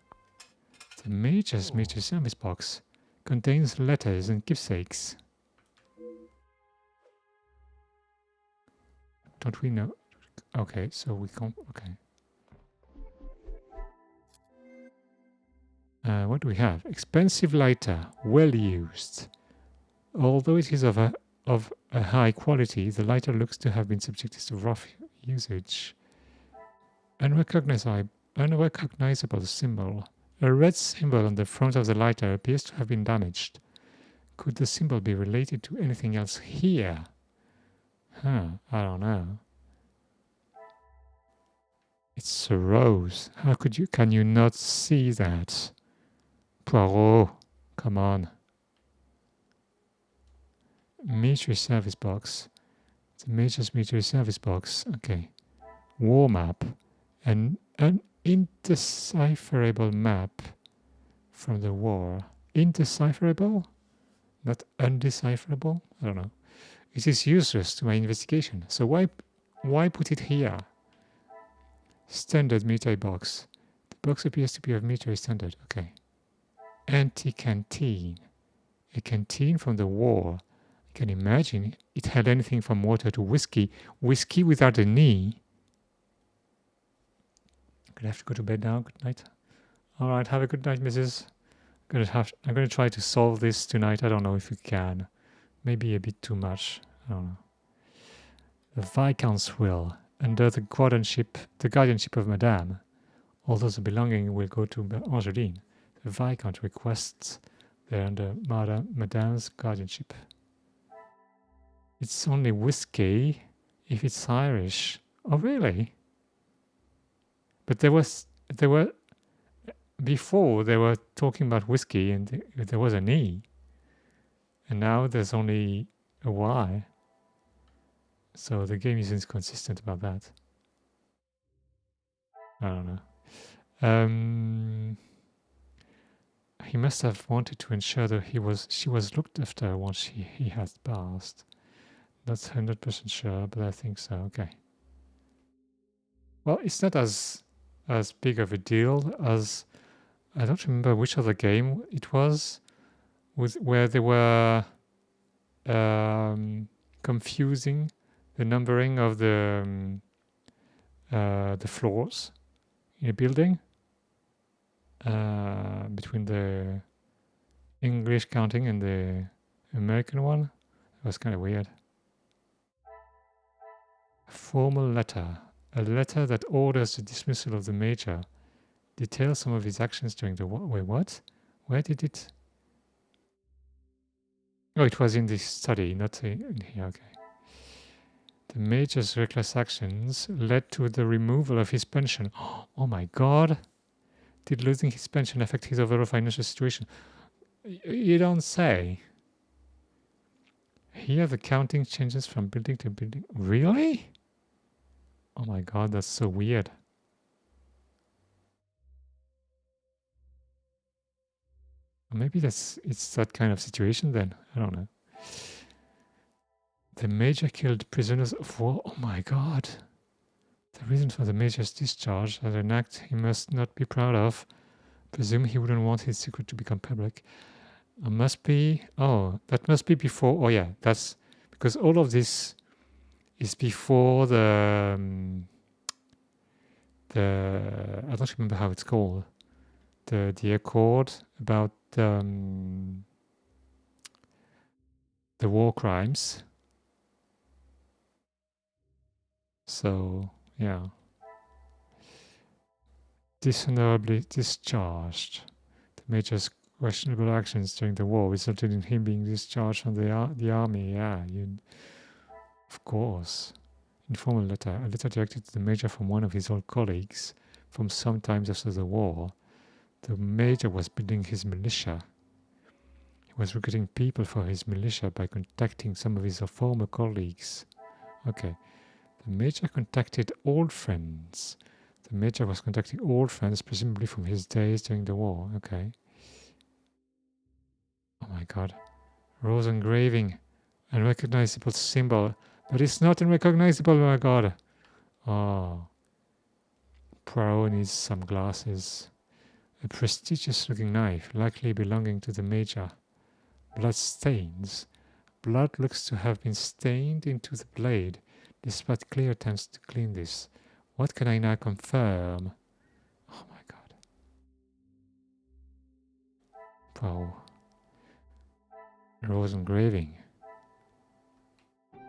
The Major's military service box contains letters and keepsakes. Don't we know? Okay, so we can't. Okay. What do we have? Expensive lighter, well used. Although it is of a high quality, the lighter looks to have been subjected to rough usage. Unrecognizable symbol. A red symbol on the front of the lighter appears to have been damaged. Could the symbol be related to anything else here? I don't know. It's a rose. Can you not see that? Poirot, come on. Military service box. The Major's military service box. Okay. War map. An indecipherable map from the war. Indecipherable? Not undecipherable? I don't know. It is useless to my investigation. So why put it here? Standard military box. The box appears to be of military standard. Okay. Anti-canteen. A canteen from the war. I can imagine it held anything from water to whiskey. Whiskey without a knee. I'm gonna have to go to bed now. Good night. All right. Have a good night, Mrs. I'm gonna try to solve this tonight. I don't know if we can. Maybe a bit too much. I don't know. The Viscount's will. Under the guardianship of Madame, although the belonging will go to Angeline, the Viscount requests they're under Madame's guardianship. It's only whiskey if it's Irish. Oh, really? But before they were talking about whiskey and there was an E. And now there's only a Y. So the game isn't consistent about that. I don't know. He must have wanted to ensure that she was looked after once he had passed. Not 100% sure, but I think so. Okay. Well, it's not as big of a deal as I don't remember which other game it was, where they were confusing the numbering of the floors in a building between the English counting and the American one. It was kind of weird. A formal letter. A letter that orders the dismissal of the Major. Details some of his actions during the war. Wait, what? Where did it? Oh, it was in this study, not in here. Okay. The Major's reckless actions led to the removal of his pension. Oh my God! Did losing his pension affect his overall financial situation? You don't say. Here the counting changes from building to building. Really? Oh my God, that's so weird. Maybe it's that kind of situation then. I don't know. The Major killed prisoners of war. Oh my God. The reason for the Major's discharge as an act he must not be proud of. Presume he wouldn't want his secret to become public. That must be before. Oh yeah, that's because all of this is before the I don't remember how it's called. The accord about the war crimes. So yeah. Dishonorably discharged. The Major's questionable actions during the war resulted in him being discharged from the army. Yeah, of course. Informal letter. A letter directed to the Major from one of his old colleagues from some times after the war. The Major was building his militia. He was recruiting people for his militia by contacting some of his former colleagues. Okay. The Major contacted old friends. The Major was contacting old friends, presumably from his days during the war. Okay. Oh my God. Rose engraving. Unrecognizable symbol. But it's not unrecognizable, oh my God. Oh. Poirot needs some glasses. A prestigious looking knife, likely belonging to the Major. Blood stains. Blood looks to have been stained into the blade, despite clear attempts to clean this. What can I now confirm? Oh my God. Wow. Rose engraving.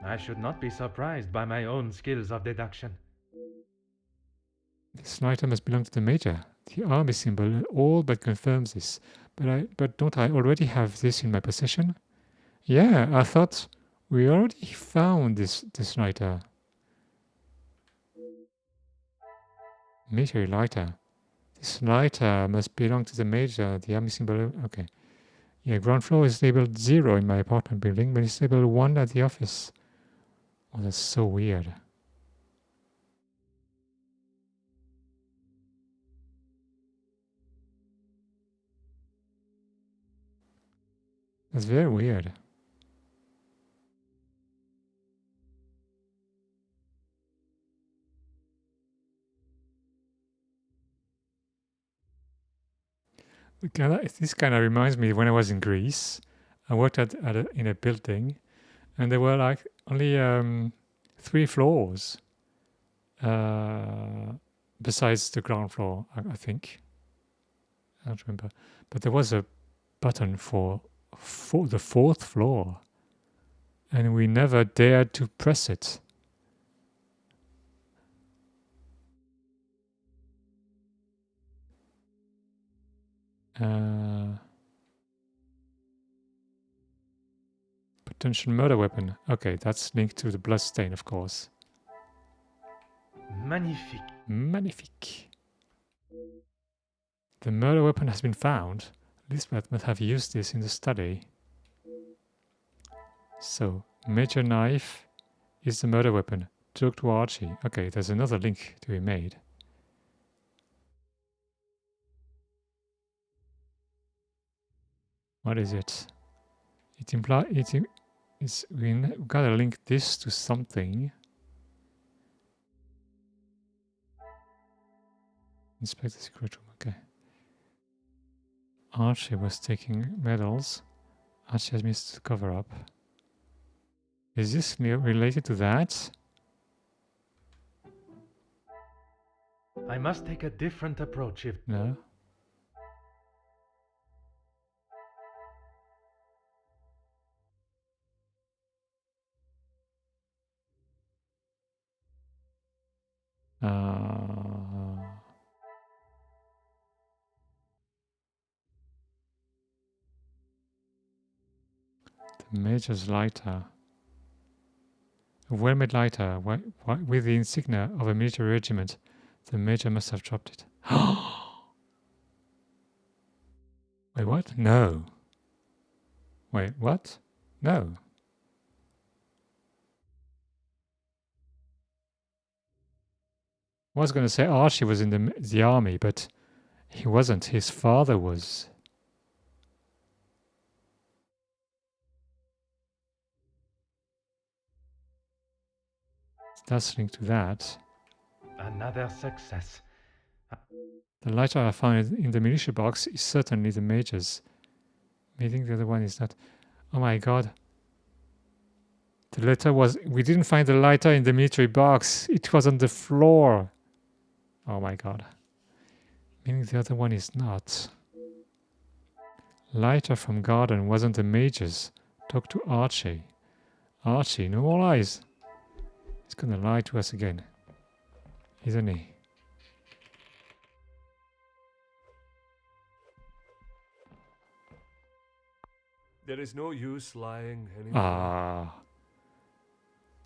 I should not be surprised by my own skills of deduction. This lighter must belong to the Major. The army symbol all but confirms this. But don't I already have this in my possession? Yeah, I thought we already found this lighter. Military lighter. This lighter must belong to the Major. The army symbol. Okay. Yeah, ground floor is labeled 0 in my apartment building, but it's labeled 1 at the office. Oh, that's so weird. That's very weird. This kind of reminds me when I was in Greece. I worked in a building, and there were like only 3 floors besides the ground floor, I think. I don't remember. But there was a button for the 4th floor, and we never dared to press it. Potential murder weapon. Okay, that's linked to the bloodstain, of course. Magnifique. Magnifique. The murder weapon has been found. Lisbeth must have used this in the study. So, major knife is the murder weapon. Talk to Archie. Okay, there's another link to be made. What is it? We gotta link this to something. Inspect the secret room. Okay. Archie was taking medals. Archie has missed the cover up. Is this related to that? I must take a different approach if... No. The Major's lighter. A well-made lighter with the insignia of a military regiment. The Major must have dropped it. Wait, what? No. Wait, what? No. I was going to say Archie was in the army, but he wasn't. His father was. That's linked to that. Another success. The lighter I found in the militia box is certainly the Major's. I think the other one is not. Oh my god. The letter was... We didn't find the lighter in the military box. It was on the floor. Oh my god. Meaning the other one is not. Lighter from garden wasn't the Major's. Talk to Archie. Archie, no more lies. He's gonna lie to us again. Isn't he? There is no use lying anymore. Ah.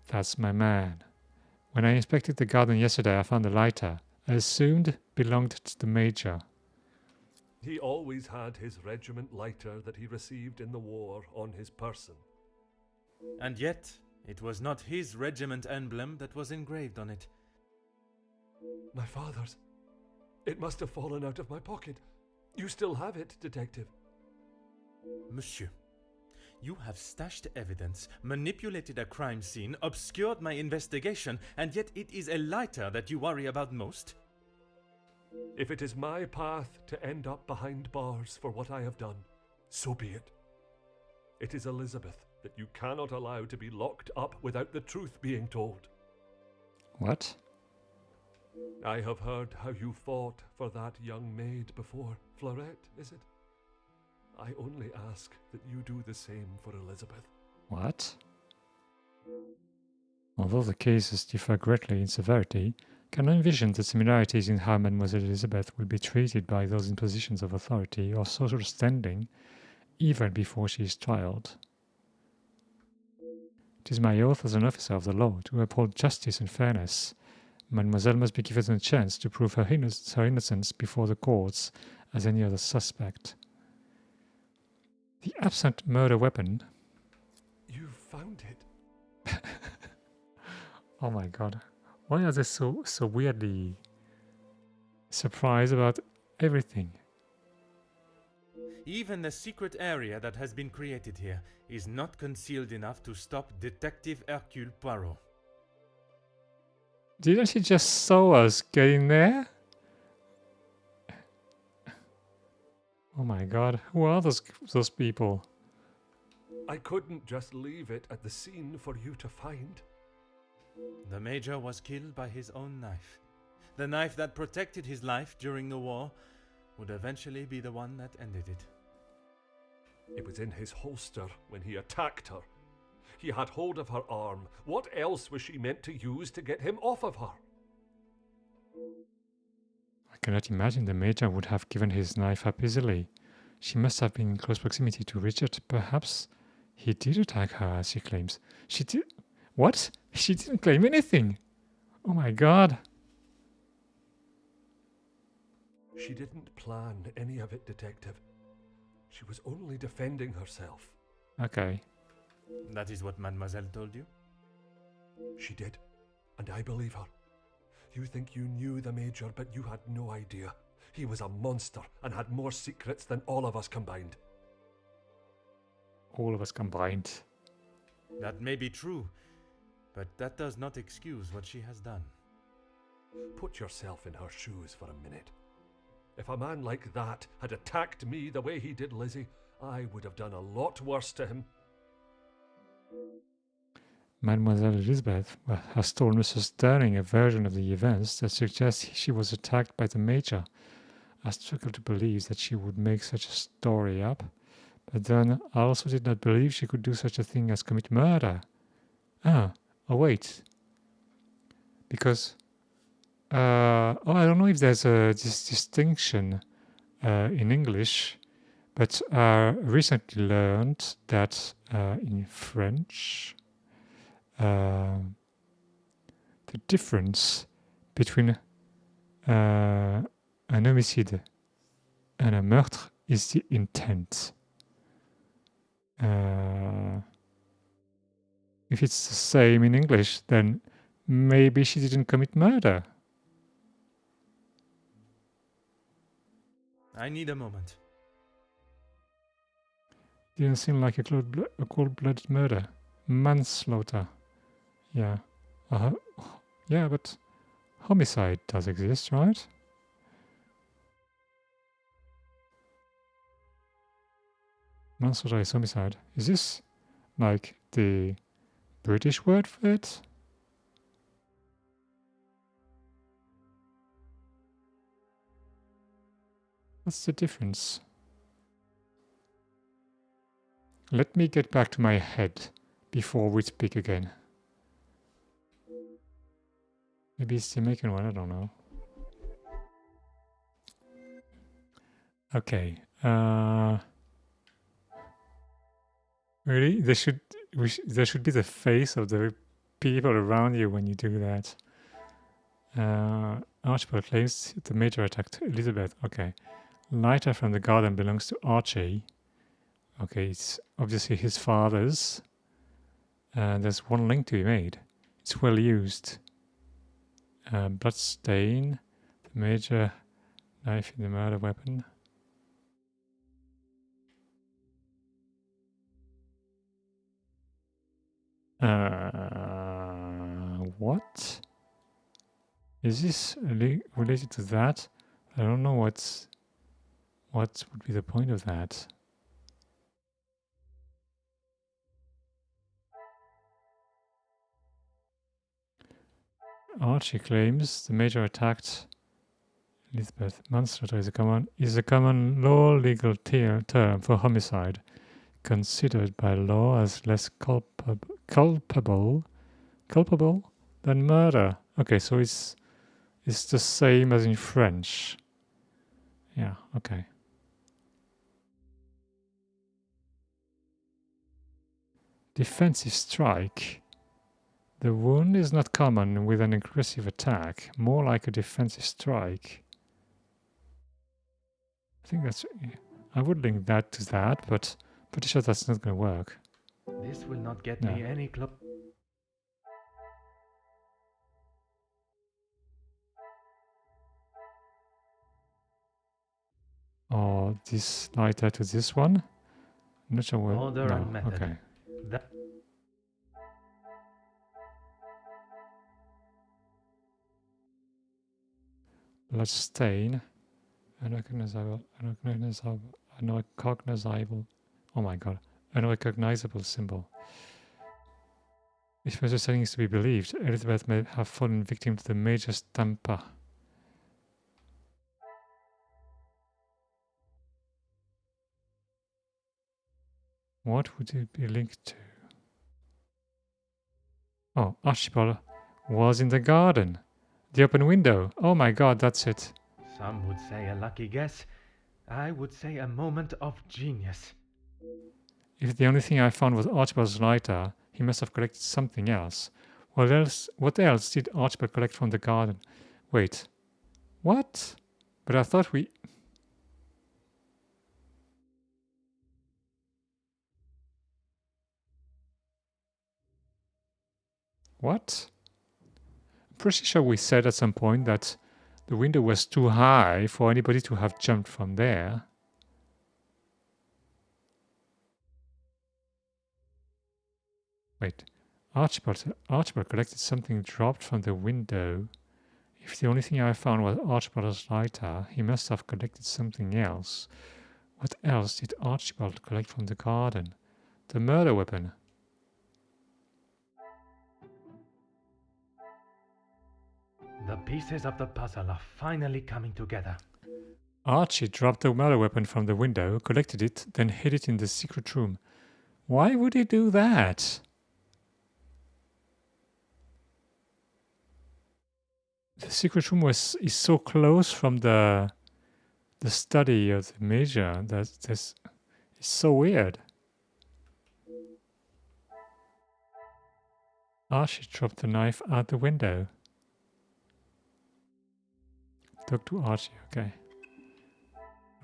That's my man. When I inspected the garden yesterday, I found the lighter. I assumed belonged to the Major. He always had his regiment lighter that he received in the war on his person. And yet, it was not his regiment emblem that was engraved on it. My father's. It must have fallen out of my pocket. You still have it, detective. Monsieur, you have stashed evidence, manipulated a crime scene, obscured my investigation, and yet it is a lighter that you worry about most? If it is my path to end up behind bars for what I have done, so be it. It is Elizabeth that you cannot allow to be locked up without the truth being told. What? I have heard how you fought for that young maid before. Fleurette, is it? I only ask that you do the same for Elizabeth. What? Although the cases differ greatly in severity, can I envision the similarities in how Mademoiselle Elizabeth will be treated by those in positions of authority or social standing even before she is tried? It is my oath as an officer of the law to uphold justice and fairness. Mademoiselle must be given a chance to prove her innocence before the courts as any other suspect. The absent murder weapon. You found it. Oh my god. Why are they so weirdly surprised about everything? Even the secret area that has been created here is not concealed enough to stop Detective Hercule Poirot. Didn't she just saw us getting there? Oh my god, who are those people? I couldn't just leave it at the scene for you to find. The Major was killed by his own knife. The knife that protected his life during the war would eventually be the one that ended it. It was in his holster when he attacked her. He had hold of her arm. What else was she meant to use to get him off of her? I cannot imagine the Major would have given his knife up easily. She must have been in close proximity to Richard. Perhaps he did attack her, as she claims. She did. What? She didn't claim anything. Oh my god. She didn't plan any of it, Detective. She was only defending herself. Okay. That is what Mademoiselle told you? She did, and I believe her. You think you knew the Major, but you had no idea. He was a monster and had more secrets than all of us combined. All of us combined. That may be true, but that does not excuse what she has done. Put yourself in her shoes for a minute. If a man like that had attacked me the way he did Lizzie, I would have done a lot worse to him. Mademoiselle Elizabeth has told Mrs. Sterling a version of the events that suggests she was attacked by the Major. I struggle to believe that she would make such a story up, but then I also did not believe she could do such a thing as commit murder. Oh wait. Because, I don't know if there's this distinction in English, but I recently learned that in French, the difference between un homicide and a meurtre is the intent. If it's the same in English, then maybe she didn't commit murder. I need a moment. Didn't seem like a cold-blooded murder. Manslaughter. Yeah. Yeah, but homicide does exist, right? Manslaughter is homicide. Is this like the British word for it? What's the difference? Let me get back to my head before we speak again. Maybe it's the Jamaican one, I don't know. Okay. Really? There should be the face of the people around you when you do that. Archibald claims the Major attacked Elizabeth. Okay. Lighter from the garden belongs to Archie. Okay, it's obviously his father's. There's one link to be made. It's well used. Blood stain. The Major knife in the murder weapon. What? Is this related to that? I don't know what would be the point of that. Archie claims the Major attacked Elizabeth, manslaughter is a common law legal term for homicide, considered by law as less culpable than murder. Okay, so it's the same as in French. Yeah, okay. Defensive strike. The wound is not common with an aggressive attack, more like a defensive strike. I think that's... I would link that to that, but pretty sure that's not going to work. This will not get No. me any close. Or this lighter to this one. I'm not sure where... Order no, and method. okay. That Blood stain. Unrecognizable. Oh my god. Unrecognizable symbol. If further setting is to be believed, Elizabeth may have fallen victim to the major stamper. What would it be linked to? Oh, Archibald was in the garden. The open window. Oh my god, that's it. some would say a lucky guess. I would say a moment of genius. If the only thing I found was Archibald's lighter, he must have collected something else. What else did Archibald collect from the garden? Wait. What? But I thought we... What? I'm pretty sure we said at some point that the window was too high for anybody to have jumped from there. Wait. Archibald collected something dropped from the window. If the only thing I found was Archibald's lighter, he must have collected something else. What else did Archibald collect from the garden? The murder weapon. The pieces of the puzzle are finally coming together. Archie dropped the murder weapon from the window, collected it, then hid it in the secret room. Why would he do that? The secret room is so close from the study of the major that this is so weird. Archie dropped the knife out the window. Talk to Archie, okay.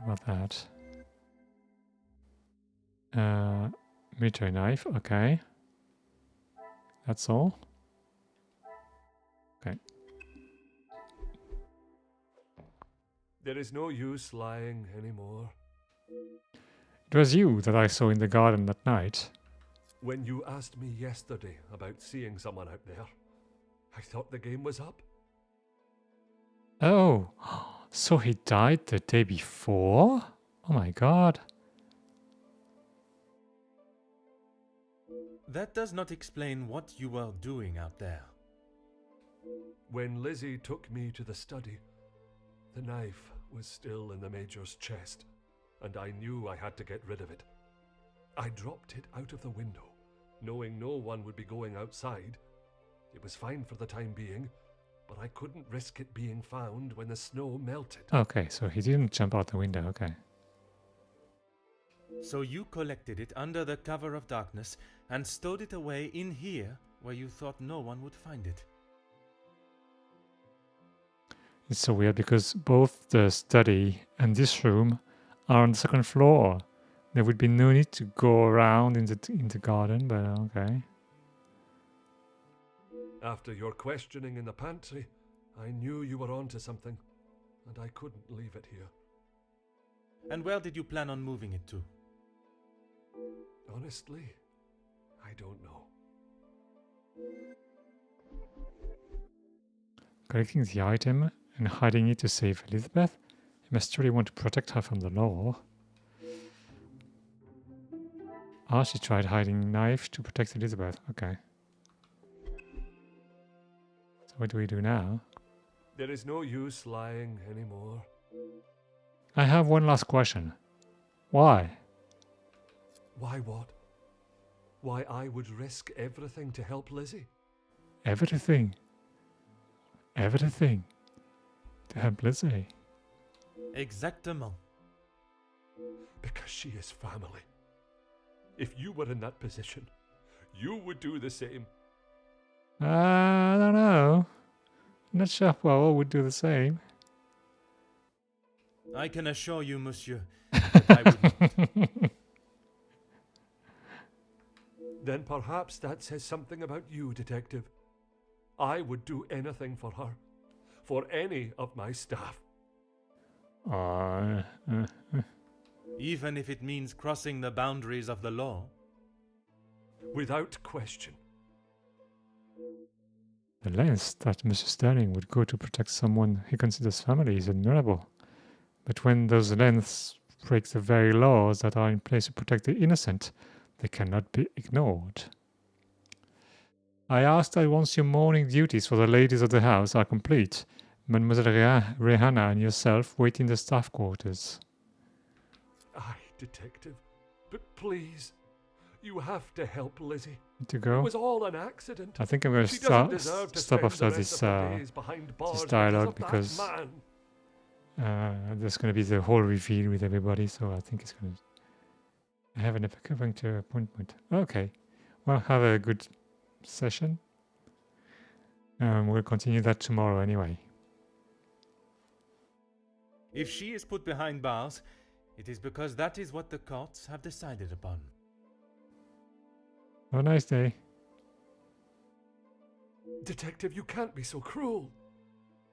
What about that? Military knife, okay. That's all. Okay. There is no use lying anymore. It was you that I saw in the garden that night. When you asked me yesterday about seeing someone out there, I thought the game was up. Oh, so he died the day before? Oh my god. That does not explain what you were doing out there. When Lizzie took me to the study, the knife was still in the Major's chest, and I knew I had to get rid of it. I dropped it out of the window, knowing no one would be going outside. It was fine for the time being, but I couldn't risk it being found when the snow melted. Okay, so he didn't jump out the window, okay. So you collected it under the cover of darkness and stowed it away in here where you thought no one would find it. It's so weird because both the study and this room are on the second floor. There would be no need to go around in the garden, but okay. After your questioning in the pantry, I knew you were onto something, and I couldn't leave it here. And where did you plan on moving it to? Honestly, I don't know. Collecting the item and hiding it to save Elizabeth? He must truly want to protect her from the law. Archie tried hiding knife to protect Elizabeth. Okay. So what do we do now? There is no use lying anymore. I have one last question. Why? Why what? Why I would risk everything to help Lizzie? Everything. Everything. To help Lizzie. Exactement. Because she is family. If you were in that position, you would do the same. I don't know. Not sure Poirot would do the same. I can assure you, monsieur, that I would not. Then perhaps that says something about you, Detective. I would do anything for her. For any of my staff. Even if it means crossing the boundaries of the law. Without question. The lengths that Mr. Sterling would go to protect someone he considers family is admirable. But when those lengths break the very laws that are in place to protect the innocent, they cannot be ignored. I ask that once your morning duties for the ladies of the house are complete, Mademoiselle Rehanna and yourself wait in the staff quarters. Aye, Detective. But please, you have to help Lizzie. To It go? was all an accident. I think I'm going to She doesn't deserve to stop spend after the rest this, of her days behind bars dialogue because because of that man. there's going to be the whole reveal with everybody, so I think it's going to... I have an acupuncture appointment. Okay. Well, have a good session. We'll continue that tomorrow anyway. If she is put behind bars, it is because that is what the courts have decided upon. Have a nice day. Detective, you can't be so cruel.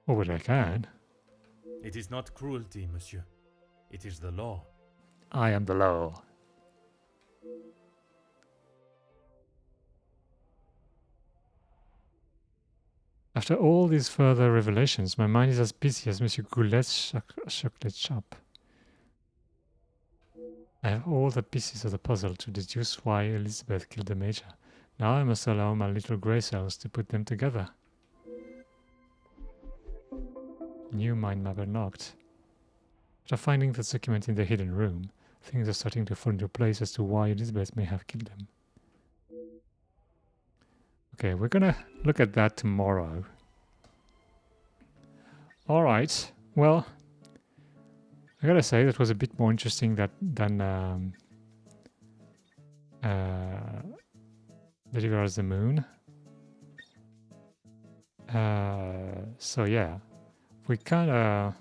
Oh, but I can. It is not cruelty, monsieur. It is the law. I am the law. After all these further revelations, my mind is as busy as Monsieur Goulet's chocolate shop. I have all the pieces of the puzzle to deduce why Elizabeth killed the Major. Now I must allow my little grey cells to put them together. New mind map unlocked. After finding the document in the hidden room, things are starting to fall into place as to why Elizabeth may have killed him. Okay, we're gonna look at that tomorrow. Alright, well, I gotta say that was a bit more interesting than Deliver as the Moon. So yeah, we kinda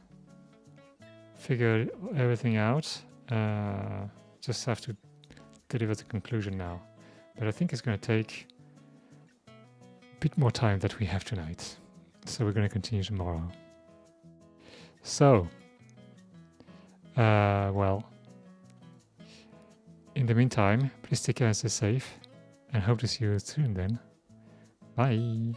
figured everything out. Just have to deliver the conclusion now. But I think it's gonna take a bit more time that we have tonight. So we're gonna continue tomorrow. So, well, in the meantime, please take care and stay safe, and hope to see you soon then. Bye!